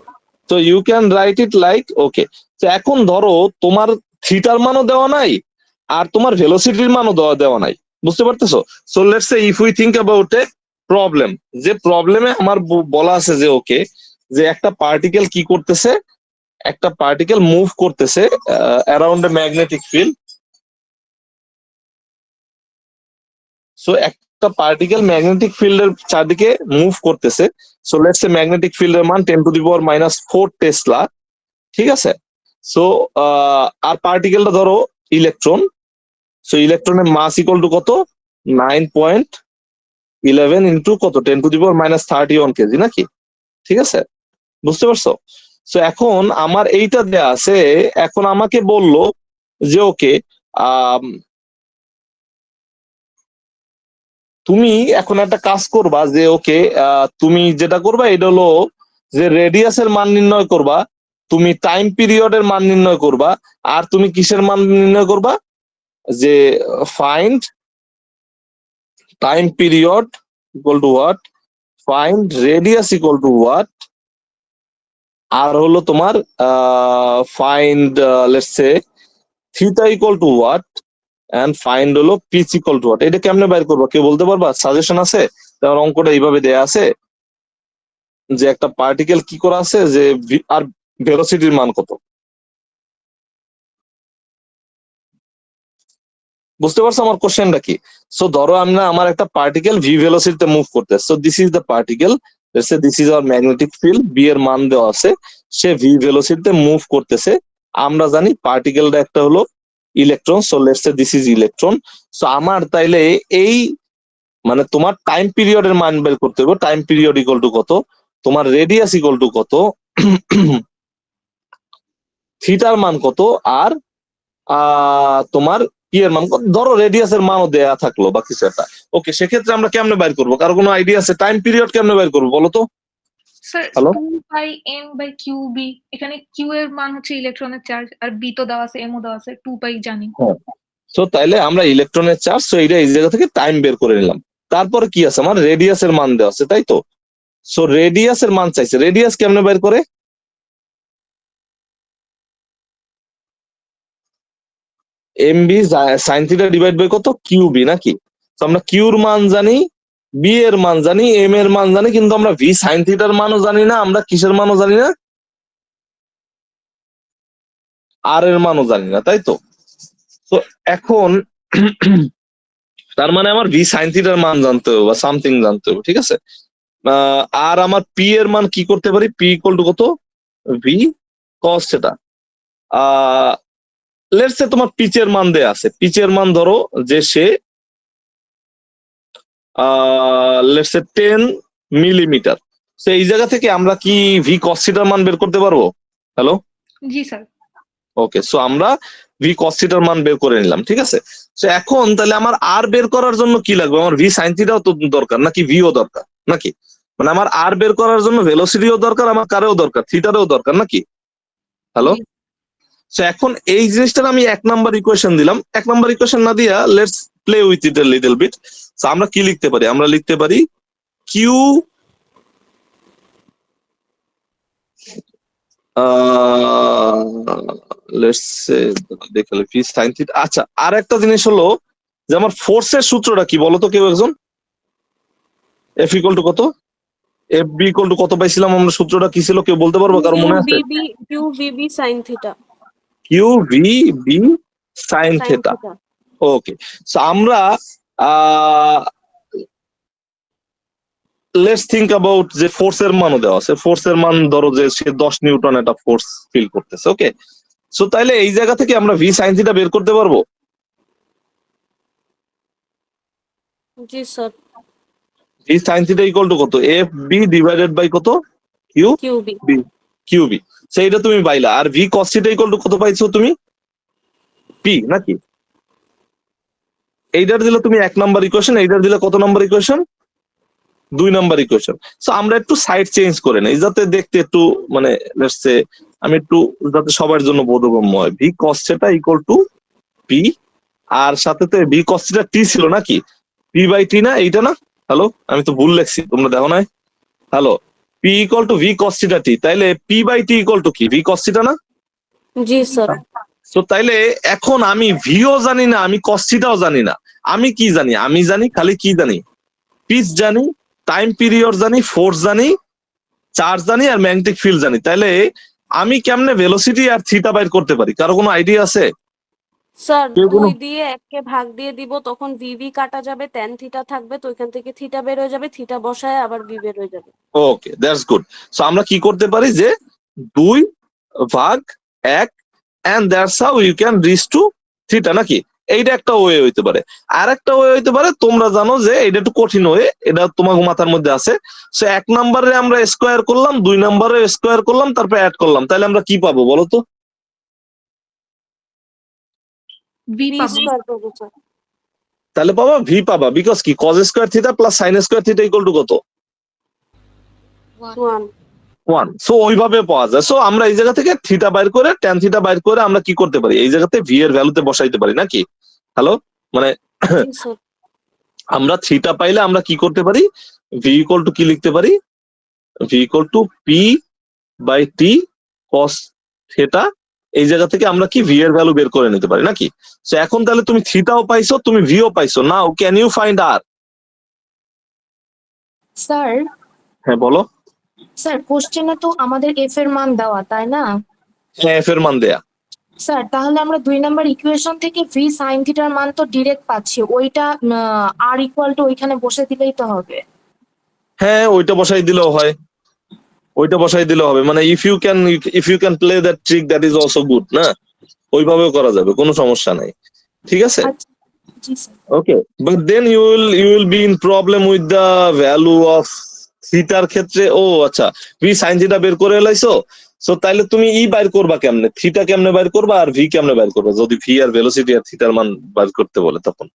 তো you can write it like, okay. তো এখন ধরো তোমার থিটার মানও দেওয়া নাই আর তোমার ভেলোসিটির মানও দেওয়া নাই, বুঝতে পারতেছো? So let's say if we think about a problem, যে প্রবলেমে আমার বলা আছে যে ওকে, যে একটা পার্টিকেল কি করতেছে, একটা পার্টিকেল মুভ করতেছে অ্যারাউন্ড এ ম্যাগনেটিক ফিল্ড। সো একটা পার্টিকেল ম্যাগনেটিক ফিল্ডের চারদিকে মুভ করতেছে। সো লেটস সে ম্যাগনেটিক ফিল্ডের মান 10⁻⁻⁴ টেসলা, ঠিক আছে? সো আর পার্টিকেলটা ধরো ইলেকট্রন। সো ইলেকট্রনের মাস ইকুয়াল টু কত, 9.11 ইন্টু কত, 10⁻31 কেজি, নাকি? ঠিক আছে, বুঝতে পারছো? সো এখন আমার এইটা দেয়া আছে, এখন আমাকে বললো যে ওকে তুমি এখন একটা কাজ করবা, যে ওকে তুমি যেটা করবা এটা হলো যে রেডিয়াসের মান নির্ণয় করবা, তুমি টাইম পিরিয়ডের মান নির্ণয় করবা, আর তুমি কিসের মান নির্ণয় করবা, যে find time period equal to what, find radius equal to what, আর হলো তোমার find let's say theta equal to what, and find হলো পিচ ইকুয়াল টু হোয়াট। এটা কেমনে বাইর করবা, কেউ বলতে পারবা? সাজেশন আছে? তোমার অঙ্কটা এইভাবে দেয়া আছে যে একটা পার্টিকেল কি করা আছে, যে আর ভেলোসিটির মান কত, বুঝতে পারছো আমার কোশ্চেনটা কি? সো ধরো আমরা আমার একটা পার্টিকেল ভি ভেলোসিটিতে মুভ করতে, so this is the particle, let's say this is our magnetic field, B এর মান দেওয়া আছে, সে ভি ভেলোসিটিতে মুভ করতেছে। আমরা জানি পার্টিকেলটা একটা হলো electron, so let's say this is electron. So আমার তাইলে এই মানে তোমার টাইম পিরিয়ডের মান বের করতে হবে, টাইম পিরিয়ড ইকুয়াল টু কত, তোমার রেডিয়াস ইকুয়াল টু কত, থিটার মান কত, আর তোমার কি এর মান কত, ধরো রেডিয়াসের মানও দেয়া থাকলো বা কিছু একটা। ওকে, সেক্ষেত্রে আমরা কেমনে বাইর করবো, কারো কোনো আইডিয়া আছে টাইম পিরিয়ড কেমনে বাইর করবো বলো তো? স্যার হ্যালো, 2πm/qb, এখানে q এর মান হচ্ছে ইলেকট্রনের চার্জ আর b তো দেওয়া আছে, m ও দেওয়া আছে, 2π জানি। সো তাইলে আমরা ইলেকট্রনের চার্জ, সো এইটা এই জায়গা থেকে টাইম বের করে নিলাম। তারপরে কি আছে, আমার রেডিয়াসের মান দেওয়া আছে, তাই তো? সো রেডিয়াসের মান চাইছে, রেডিয়াস কেমনে বের করে? M b sine theta divide by কত, কিউবি নাকি? তো আমরা কিউর মান জানি, বি এর মান জানি, এম এর মান জানি, কিন্তু আমরা ভি সাইন থিটার মানও জানি না, আমরা কিসের মানও জানি না, আর এর মানও জানি না, তাই তো? তো এখন তার মানে আমার ভি সাইন থিটার মান জানতে হবে বা সামথিং জানতে হবে, ঠিক আছে? আর আমার পি এর মান কি করতে পারি, পি ইকুয়াল টু কত, ভি কস থিটা। লেটস সে তোমার পিচের মান দেয়া আছে, পিচের মান ধরো যে সে লেটস সে 10 মিলিমিটার। তো এই জায়গা থেকে আমরা কি ভি কস থিটার মান বের করতে পারবো? হ্যালো, জি স্যার। ওকে, সো আমরা ভি কস থিটার মান বের করে নিলাম, ঠিক আছে? তো এখন তাহলে আমার আর বের করার জন্য কি লাগবে, আমার ভি সাইন থিটাও তো দরকার নাকি, ভিও দরকার নাকি? মানে আমার আর বের করার জন্য ভেলোসিটিও দরকার, আমার কারেও দরকার, থিটারও দরকার নাকি? হ্যালো, সো এখন এই জিনিসটার আমি 1 নাম্বার ইকুয়েশন দিলাম, 1 নাম্বার ইকুয়েশন না দিয়া let's play with it a little bit. So আমরা কি লিখতে পারি, আমরা লিখতে পারি কিউ লেটস সে দেখালে ভি সাইন থিটা। আচ্ছা, আর একটা জিনিস হলো যে আমার ফোর্সের সূত্রটা কি বলতো কেউ একজন? এফ ইকুয়াল টু কত, এফ বি ইকুয়াল টু কত পাইছিলাম আমরা, সূত্রটা কি ছিল কেউ বলতে পারবো, কারো মনে আছে? Q v B sine theta. Q V B sine sine theta. Theta. Okay, so আমরা লেটস থিঙ্ক অ্যাবাউট যে ফোর্সের মানও দেওয়া আছে, ফোর্সের মান ধরো যে সে 10 নিউটন একটা ফোর্স ফিল করতেছে, ওকে? সো তাইলে এই জায়গা থেকে আমরা ভি সাইন থিটা বের করতে পারবো। জি sir. V sine theta equal to কত, এফ বি ডিভাইডেড বাই কত, কিউ কিউবি। B, q B. সেইটা তুমি পাইলা। আর V cos theta equal to কত পাইছো তুমি, পি নাকি? এইটার দিলে তুমি 1 নাম্বার ইকুয়েশন, এইটার দিলে কত number equation, 2 number equation. So আমরা একটু সাইড চেঞ্জ করে নেই যাতে দেখতে একটু মানে লেটস সে আমি একটু যাতে সবার জন্য বোধগম্য হয়। V cos theta equal to p, আর সাথে তো ভি কস থিটা টি ছিল নাকি, পি বাই টি না, এইটা না? হ্যালো, আমি তো ভুল লেখছি, তোমরা দেখো না? Hello, p equal to v cos theta T, তাইলে p by T equal to কি, ভি কস থিটা না? জি স্যার। তো তাইলে এখন আমি ভিও জানি না, আমি কস থিটাও জানি না, আমি কি জানি, আমি জানি খালি কি জানি, পিচ জানি, টাইম পিরিয়ড জানি, ফোর্স জানি, চার্জ জানি, আর ম্যাগনেটিক ফিল্ড জানি। তাইলে আমি কেমনে ভেলোসিটি আর থিটা বাইর করতে পারি, কারো কোনো আইডিয়া আছে? স্যার কেউ কোনো 2 দিয়ে 1 কে ভাগ দিয়ে দিব, তখন ভিভি কাটা যাবে, tan থিটা থাকবে, তো ওইখান থেকে থিটা বের হয়ে যাবে, থিটা বসায় আবার ভি বের হয়ে যাবে। ওকে, দ্যাটস গুড। সো আমরা কি করতে পারি যে 2 ভাগ 1 and that's how you can reach to theta নাকি? এইটা একটা ওয়ে হইতে পারে। আর একটা ওয়ে হইতে পারে, তোমরা জানো যে এটা একটু কঠিন ওয়ে, এটা তোমার মাথার মধ্যে আছে। সো 1 নম্বরে আমরা স্কোয়ার করলাম, 2 নম্বরে স্কোয়ার করলাম, তারপর অ্যাড করলাম, তাহলে আমরা কি পাবো বলো তো? ভি ভি পাবো। স্কয়ার পাবো স্যার। তাহলে পাবা ভি পাবা, বিকজ কি cos square theta plus sign square theta equal to কত, 1। 1। সো ওইভাবে পাওয়া যায়। সো আমরা এই জায়গা থেকে থিটা বাইর করে, ট্যান থিটা বাইর করে আমরা কি করতে পারি, এই জায়গাতে ভি এর ভ্যালুতে বসাইতে পারি নাকি? হ্যালো, মানে জি স্যার। আমরা থিটা পাইলে আমরা কি করতে পারি, ভি ইকুয়াল টু কি লিখতে পারি, V equal to P by T cos theta. এই জায়গা থেকে আমরা কি ভি এর ভ্যালু বের করে নিতে পারি নাকি? সো এখন তাহলে তুমি থিটাও পাইছো, তুমি ভিও পাইছো, now can you find R? Sir হ্যাঁ বলো। স্যার কোশ্চেনে তো আমাদের এফ এর মান দেওয়া, তাই না? হ্যাঁ, এফ এর মান দেয়া। স্যার তাহলে আমরা 2 নাম্বার ইকুয়েশন থেকে ভি সাইন থিটার মান তো ডিরেক্ট পাচ্ছি, ওইটা আর ইকুয়াল টু ওইখানে বসে দিলেই তো হবে। হ্যাঁ, ওইটা বসাই দিলেও হয়, ওইটা বসাই দিলেও হবে। মানে if you can play that trick, that is also good না? ওইভাবেও করা যাবে, কোনো সমস্যা নাই, ঠিক আছে? আচ্ছা, জি sir. Okay, but then you will be in problem with the value of থিটার ক্ষেত্রে। ও আচ্ছা, ভি সাইন থিটা বের করে এলাইছো, সো তাইলে তুমি ই বাইর করবা কেমনে, থিটা কেমনে বাইর করবা আর ভি কেমনে বাইর করবা, যদি ভি আর ভেলোসিটি আর থিটার মান বাইর করতে বলে তখন?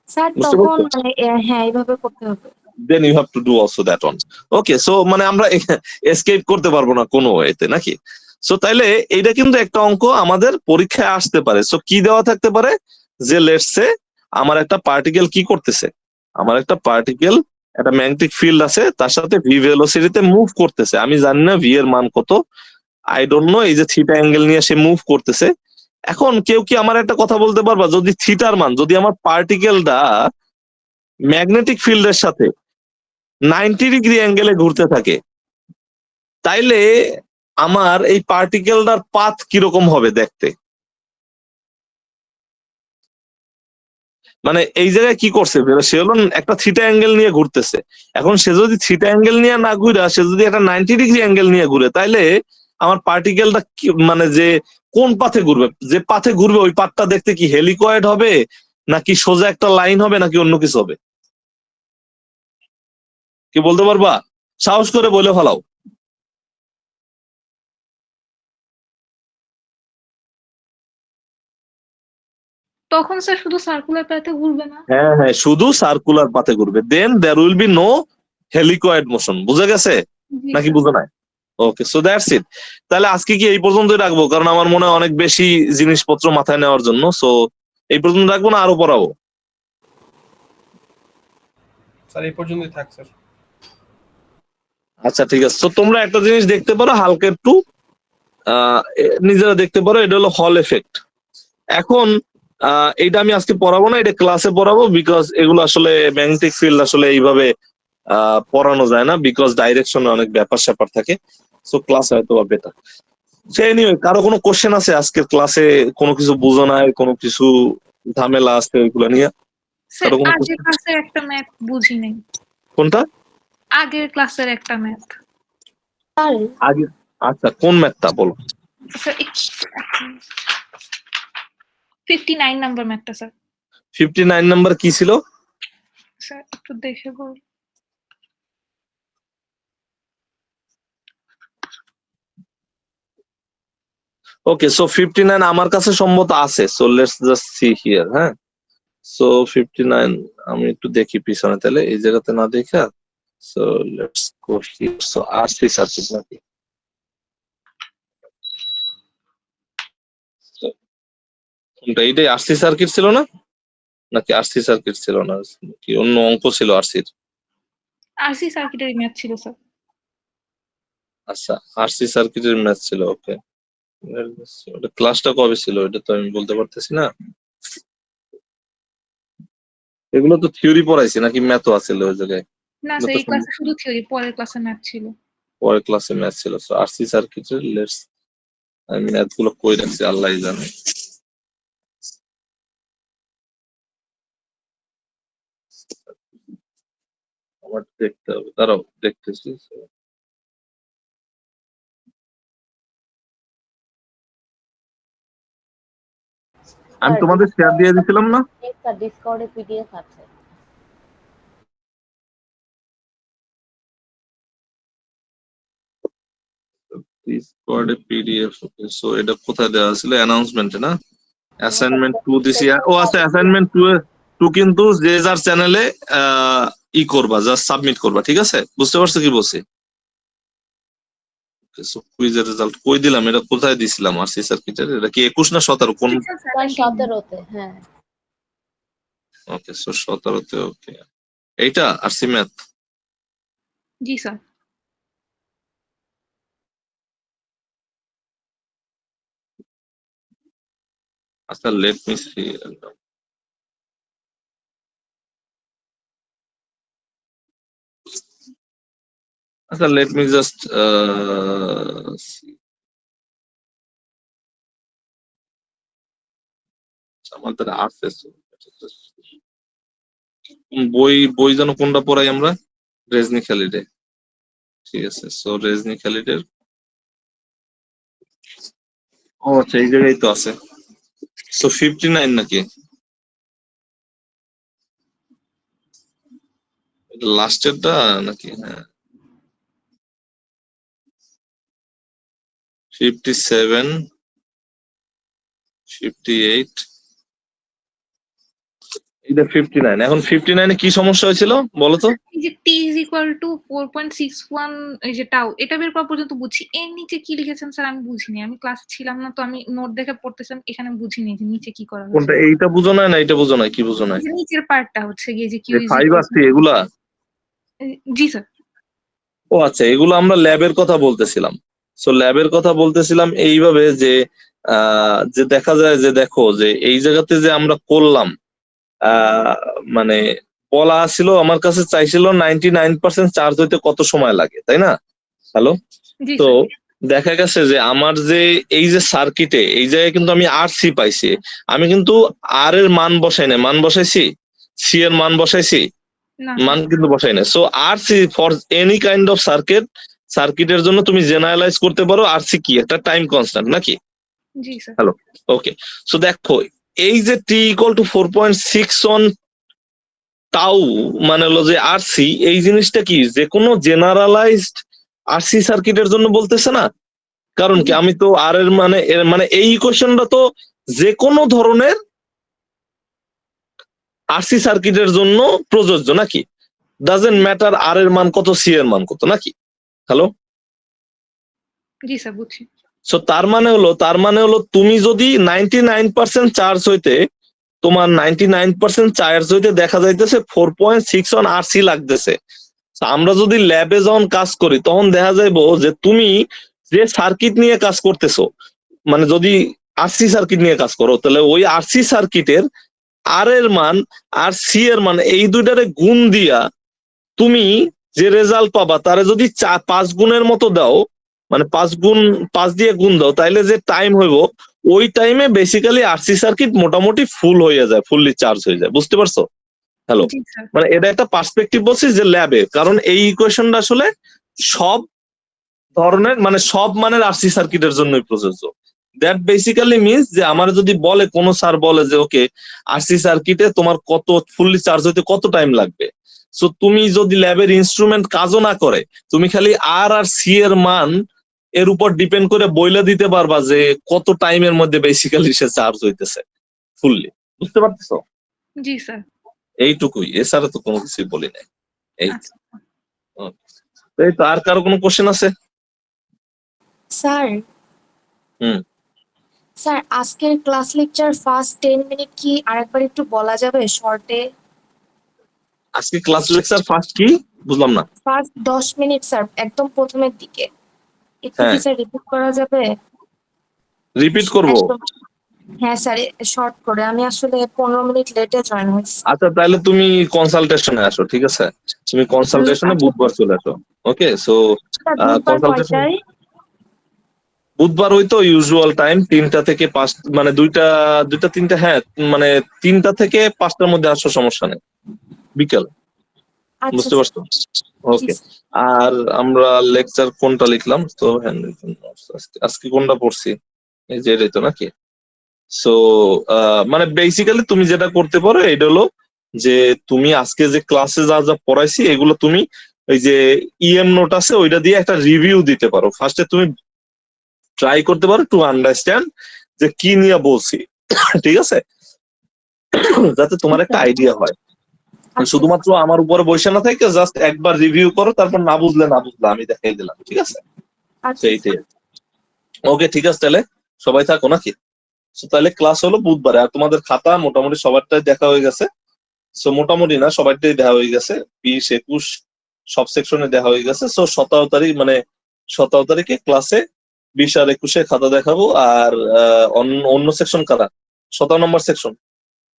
স্যার বুঝতে তখন পারছো? মানে হ্যাঁ এইভাবে করতে হবে। Then you have to do also that one. Okay, so মানে আমরা এসকেপ করতে পারবো না কোনো ওয়েতে নাকি? সো তাইলে এইটা কিন্তু একটা অঙ্ক আমাদের পরীক্ষায় আসতে পারে। সো কি দেওয়া থাকতে পারে যে লেটস সে আমার একটা পার্টিকেল কি করতেছে, আমার একটা পার্টিকেল একটা ম্যাগনেটিক ফিল্ড আছে, তার সাথে ভি ভেলোসিটিতে মুভ করতেছে, আমি জানি না ভি এর মান কত, আই ডোন্ট নো, এই যে থিটা অ্যাঙ্গেল নিয়ে সে মুভ করতেছে। এখন কেউ কি আমার একটা কথা বলতে পারবা, যদি থিটার মান, যদি আমার পার্টিকেলটা ম্যাগনেটিক ফিল্ডের সাথে 90 ডিগ্রি অ্যাঙ্গেলে ঘুরতে থাকে, তাইলে আমার এই পার্টিকেলটার পাথ কিরকম হবে দেখতে? মানে এই জায়গায় কি করছে, সে হলো একটা থিটা অ্যাঙ্গেল নিয়ে ঘুরতেছে। এখন সে যদি থিটা অ্যাঙ্গেল নিয়ে না ঘুরে, সে যদি একটা 90 ডিগ্রি অ্যাঙ্গেল নিয়ে ঘুরে, তাইলে আমার পার্টিকেলটা মানে যে কোন পাথে ঘুরবে, যে পাথে ঘুরবে ওই পাথটা দেখতে কি হেলিকয়েড হবে, নাকি সোজা একটা লাইন হবে, নাকি অন্য কিছু হবে? কি বলতে পারবা? সাহস করে বলে ফেলাও। তখন স্যার শুধু সার্কুলার পাথে ঘুরবে না? হ্যাঁ হ্যাঁ, শুধু সার্কুলার পাথে ঘুরবে, then there will be no helicoid motion. বুঝা গেছে জি নাকি স্যার। বুঝো নাই? Okay, so that's it. তাহলে আজকে কি এই পর্যন্তই রাখবো, কারণ আমার মনে হয় অনেক বেশি জিনিসপত্র মাথায় নেওয়ার জন্য। সো এই পর্যন্ত রাখবো না আরো পড়াবো? স্যার এই পর্যন্তই থাক স্যার। আচ্ছা ঠিক আছে। তো তোমরা একটা জিনিস দেখতে পারো, হালকা একটু নিজেরা দেখতে পারো, এটা হলো হল এফেক্ট। এখন এইটা আমি আজকে পড়াবো না, এটা ক্লাসে পড়াবো, বিকজ এগুলো আসলে ম্যাগনেটিক ফিল্ড আসলে এইভাবে পড়ানো যায় না, বিকজ ডাইরেকশনে অনেক ব্যাপার স্যাপার থাকে। সো ক্লাসে হয়তো বা বেটার। সে এনিওয়ে, কারো কোনো কোশ্চেন আছে আজকের ক্লাসে? কোনো কিছু বুঝো নাই, কোনো কিছু ঝামেলা আছে ওইগুলো নিয়ে? স্যার কারো কোনো আগের কোশ্চেন? ক্লাসের একটা ম্যাথ বুঝি নাই। কোনটা? আগের ক্লাসের একটা ম্যাথ। স্যার আগে? আচ্ছা, কোন ম্যাথটা বলো? স্যার 59 নাম্বার ম্যাথটা স্যার। 59 নাম্বার কি ছিল? স্যার একটু দেখে বল। ওকে, সো 59 আমার কাছে সম্ভবত আছে। So let's just see here. হ্যাঁ, সো 59 আমি একটু দেখি পিছনে, তাহলে এই জায়গাতে না দেখা। So let's go here. So RC circuit নাকি? So, কোনটা? এইটাই আরসি সার্কিট ছিল না, নাকি আরসি সার্কিট ছিল না, কি অন্য অঙ্ক ছিল আরসির? আরসি সার্কিটের ম্যাথ ছিল স্যার। আচ্ছা, আরসি সার্কিটের ম্যাথ ছিল। ওকে, ওটা ক্লাসটা কবে ছিল এটা তো আমি বলতে পারতেছি না। এগুলো তো থিওরি পড়াইছি, নাকি ম্যাথও আছিল ওই জায়গায়? না এগুলো স্যার তো এই ক্লাসে শুধু থিওরি, পরের ক্লাসে ম্যাথ ছিল। পরের ক্লাসে ম্যাথ ছিল। সো আরসি সার্কিটের লেটস, আমি ম্যাথ গুলো কই রাখছি আল্লাহই জানে। আমার দেখতে হবে, দাঁড়াও দেখতেছি। আমি তোমাদের শেয়ার দিয়ে দিছিলাম না? ডিসকর্ডে পিডিএফ আছে। ডিসকর্ডে পিডিএফ। ওকে, সো এটা কোথায় দেওয়া ছিল? অ্যানাউন্সমেন্টে না? অ্যাসাইনমেন্ট 2 দিছি। ও আচ্ছা, অ্যাসাইনমেন্ট 2 কিন্তু যে যার চ্যানেলে ই করবা, জাস্ট সাবমিট করবা, ঠিক আছে? বুঝতে পারছো কি বলছি? সো কুইজের রেজাল্ট কই দিলাম, এটা কোথায় দিছিলাম? আরসি সার্কিটের এটা কি 21 না 17 কোন? 17-তে, হ্যাঁ। ওকে, সো 17-তে। ওকে, এইটা আরসি ম্যাথ। জি স্যার। আচ্ছা, লেট মি সি। আচ্ছা, লেট মি জাস্ট আমাদের আছে। বই বই যেন কোনটা পড়াই আমরা? রেজনি খালিডে। ঠিক আছে, সো রেজনি খালিডের। ও আচ্ছা, এই জায়গায় তো আছে। সো 59 নাকি লাস্টেরটা নাকি? হ্যাঁ, 57, 58, এইটা 59, এখন 59 কি সমস্যা হয়েছিল বলো তো? এই যে t is equal to 4.61 এই যে টাউ এটা বের করা পর্যন্ত বুঝছি, এর নিচে কি লিখেছেন স্যার আমি বুঝিনি, আমি ক্লাসে ছিলাম না তো আমি নোট দেখে পড়তেছিলাম, এখানে বুঝিনি যে নিচে কি করা হয়েছে। কোনটা, এইটা বুঝো না না এটা বুঝো না, কি বুঝো না? এই যে নিচের পার্টটা হচ্ছে গিয়ে যে কিউ যে ইজ 5 আর 3 এগুলা? জি স্যার। ও আচ্ছা, এগুলো আমরা ল্যাবের কথা বলতেছিলাম। সো ল্যাবের কথা বলতেছিলাম এইভাবে যে যে দেখা যায় যে দেখো যে এই জায়গাতে যে আমরা করলাম, মানে বলা ছিল আমার কাছে চাইছিল 99% চার্জ হইতে কত সময় লাগে, তাই না? হ্যালো, জি তো স্যার। দেখা গেছে যে আমার যে এই যে সার্কিটে এই জায়গায় কিন্তু আমি আর সি পাইছি, আমি কিন্তু আর এর মান বসাই না, মান বসাইছি সি এর মান বসাইছি, না মান কিন্তু বসাই না। So R C for any kind of সার্কিটের জন্য তুমি জেনারেলাইজ করতে পারো আর সি কি একটা টাইম কনস্ট্যান্ট নাকি? জি স্যার। ওকে, সো দেখো এই যে টি ইকুয়াল টু 4.61 টাউ মানে হলো যে আর সি, এই জিনিসটা কি যে কোনো জেনারেলাইজড আরসি সার্কিটের জন্য বলতেছে না? কারণ কি আমি তো আর এর মানে এই ইকুয়েশনটা তো যে কোনো ধরনের আরসি সার্কিটের জন্য প্রযোজ্য নাকি? ডাজেন্ট ম্যাটার আর এর মান কত সি এর মান কত নাকি? হ্যালো, জি স্যার বুঝছি। সো তার মানে হলো তুমি যদি 99% চার্জ হইতে তোমার 99% চার্জ হইতে দেখা যাইতেছে 4.61 আরসি লাগতেছে। আমরা যদি ল্যাবে যখন কাজ করি তখন দেখা যাইবো যে তুমি যে সার্কিট নিয়ে কাজ করতেছো, মানে যদি আরসি সার্কিট নিয়ে কাজ করো তাহলে ওই আরসি সার্কিটের আর এর মান আর সি এর মান এই দুইটারে গুণ দিয়া তুমি যে রেজাল্ট পাবা তারে যদি 5 গুণের মতো দাও, মানে 5 দিয়ে গুণ দাও, তাইলে যে টাইম হইব ওই টাইমে বেসিক্যালি আরসি সার্কিট মোটামুটি ফুল হয়ে যায়, ফুললি চার্জ হয়ে যায়। বুঝতে পারছো? হ্যালো, জি স্যার। মানে এটা একটা পার্সপেক্টিভ বলছি যে ল্যাবে, কারণ এই ইকুয়েশনটা আসলে সব ধরনের মানে সব মানের আরসি সার্কিটের জন্যই প্রযোজ্য। দ্যাট বেসিক্যালি মিনস যে আমার যদি বলে কোনো স্যার বলে যে ওকে আরসি সার্কিটে তোমার কত ফুললি চার্জ হইতে কত টাইম লাগবে, সো তুমি যদি ল্যাবের ইনস্ট্রুমেন্ট কাজও না করে তুমি খালি আর সি এর মান এর উপর ডিপেন্ড করে বইলে দিতে পারবা যে কত টাইমের মধ্যে বেসিক্যালি সে চার্জ হইতেছে ফুললি। বুঝতে পারতেছো? জি স্যার। এইটুকুই, এছাড়া তো কোনো কিছুই বলি নাই। এই আচ্ছা। এই তো, আর কারো কোনো কোশ্চেন আছে? স্যার হুম। স্যার আজকের ক্লাস লেকচার ফার্স্ট 10 মিনিট কি আরেকবার একটু বলা যাবে শর্টে? আজকে ক্লাস লেকচার ফার্স্ট কি বুঝলাম না। ফার্স্ট 10 মিনিট স্যার, একদম প্রথমের দিকে একটু কি হ্যাঁ, স্যার রিপিট করা যাবে? রিপিট করব? একদম। হ্যাঁ স্যার, শর্ট করে, আমি আসলে 15 মিনিট লেটে জয়েন হয়েছি। আচ্ছা, তাহলে তুমি কনসালটেশনে আসো, ঠিক আছে? তুমি কনসালটেশনে আচ্ছা, বুধবার চলে আসো। ওকে, সো স্যার বুধবার কনসালটেশন কয়টায়? বুধবার ওই তো ইউজুয়াল টাইম 3টা থেকে 5, মানে দুইটা 3টা, হ্যাঁ মানে 3টা থেকে 5টার মধ্যে আসো, সমস্যা নেই, বিকেল। আচ্ছা বুঝতে পারছো? ওকে, জি, আর আমরা লেকচার কোনটা লিখলাম তো আজকে কোনটা পড়ছি? এই যে এটাই তো নাকি? সো মানে বেসিক্যালি তুমি যেটা করতে পারো এটা হলো যে তুমি আজকে যে ক্লাসে যা যা পড়াইছি এগুলো তুমি ওই যে ইএম নোট আছে ওইটা দিয়ে একটা রিভিউ দিতে পারো। ফার্স্টে তুমি ট্রাই করতে পারো টু আন্ডারস্ট্যান্ড যে কি নিয়ে বলছি, ঠিক আছে? যাতে তোমার একটা আইডিয়া হয়। আচ্ছা শুধুমাত্র আমার উপরে বসে না থাকে, জাস্ট একবার রিভিউ করো, তারপর না বুঝলে আমি দেখাই দিলাম, ঠিক আছে? আচ্ছা এইটাই। ওকে, ঠিক আছে, তাহলে সবাই থাকো নাকি? So, তাহলে ক্লাস হলো বুধবারে। আর তোমাদের খাতা মোটামুটি সবারটাই দেখা হয়ে গেছে। সো মোটামুটি না, সবারটাই দেখা হয়ে গেছে, 20, 21 সব সেকশনে দেখা হয়ে গেছে। সো 17 তারিখ মানে 17 তারিখে ক্লাসে 20 আর 21 খাতা দেখাবো। আর অন্য সেকশন কারা, 17 নম্বর সেকশন,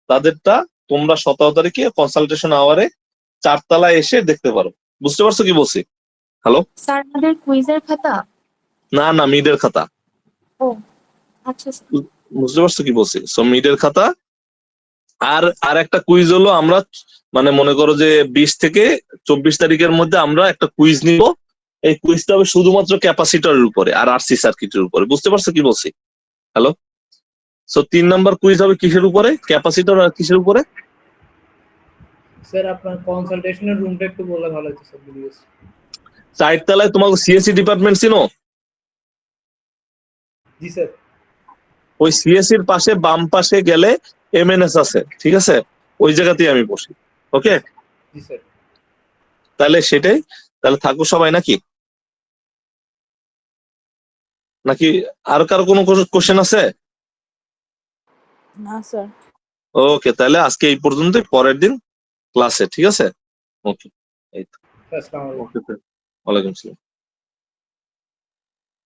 তাদেরটা তোমরা 17 তারিখে কনসালটেশন আওয়ারে 4 তলায় এসে দেখতে পারো। বুঝতে পারছো কি বলছি? হ্যালো, স্যার আমাদের কুইজের খাতা? না না, মিডের খাতা। ও আচ্ছা স্যার। বুঝতে পারছো কি বলছি? সো মিডের খাতা। আর একটা কুইজ হলো, আমরা মানে মনে করো যে 20 থেকে 24 তারিখের মধ্যে আমরা একটা কুইজ নিব। এই কুইজটা হবে শুধুমাত্র ক্যাপাসিটরের উপরে আর আরসি সার্কিটের উপরে। বুঝতে পারছো কি বলছি? হ্যালো, সো 3 নাম্বার কুইজ হবে কিসের উপরে? ক্যাপাসিটর আর কিসের উপরে? স্যার আপনার কনসালটেশনের রুমটা একটু বললে ভালো হতো স্যার, প্লিজ। 4 তলায় তোমাকে সিএসসি ডিপার্টমেন্ট চিনো? জি স্যার। ওই সিএসসির পাশে বাম পাশে গেলে এমএনএস আছে, ঠিক আছে? ওই জায়গাতেই আমি বসি। ওকে, জি স্যার। তাহলে সেটাই, তাহলে থাকবো সবাই নাকি? নাকি আর কারো কোনো কোশ্চেন আছে? না স্যার। ওকে, তাহলে আজকে এই পর্যন্তই, পরের দিন ক্লাসে, ঠিক আছে? ওকে, এই তো। আসসালামু আলাইকুম। ওকে, ওয়ালাইকুম আসসালাম।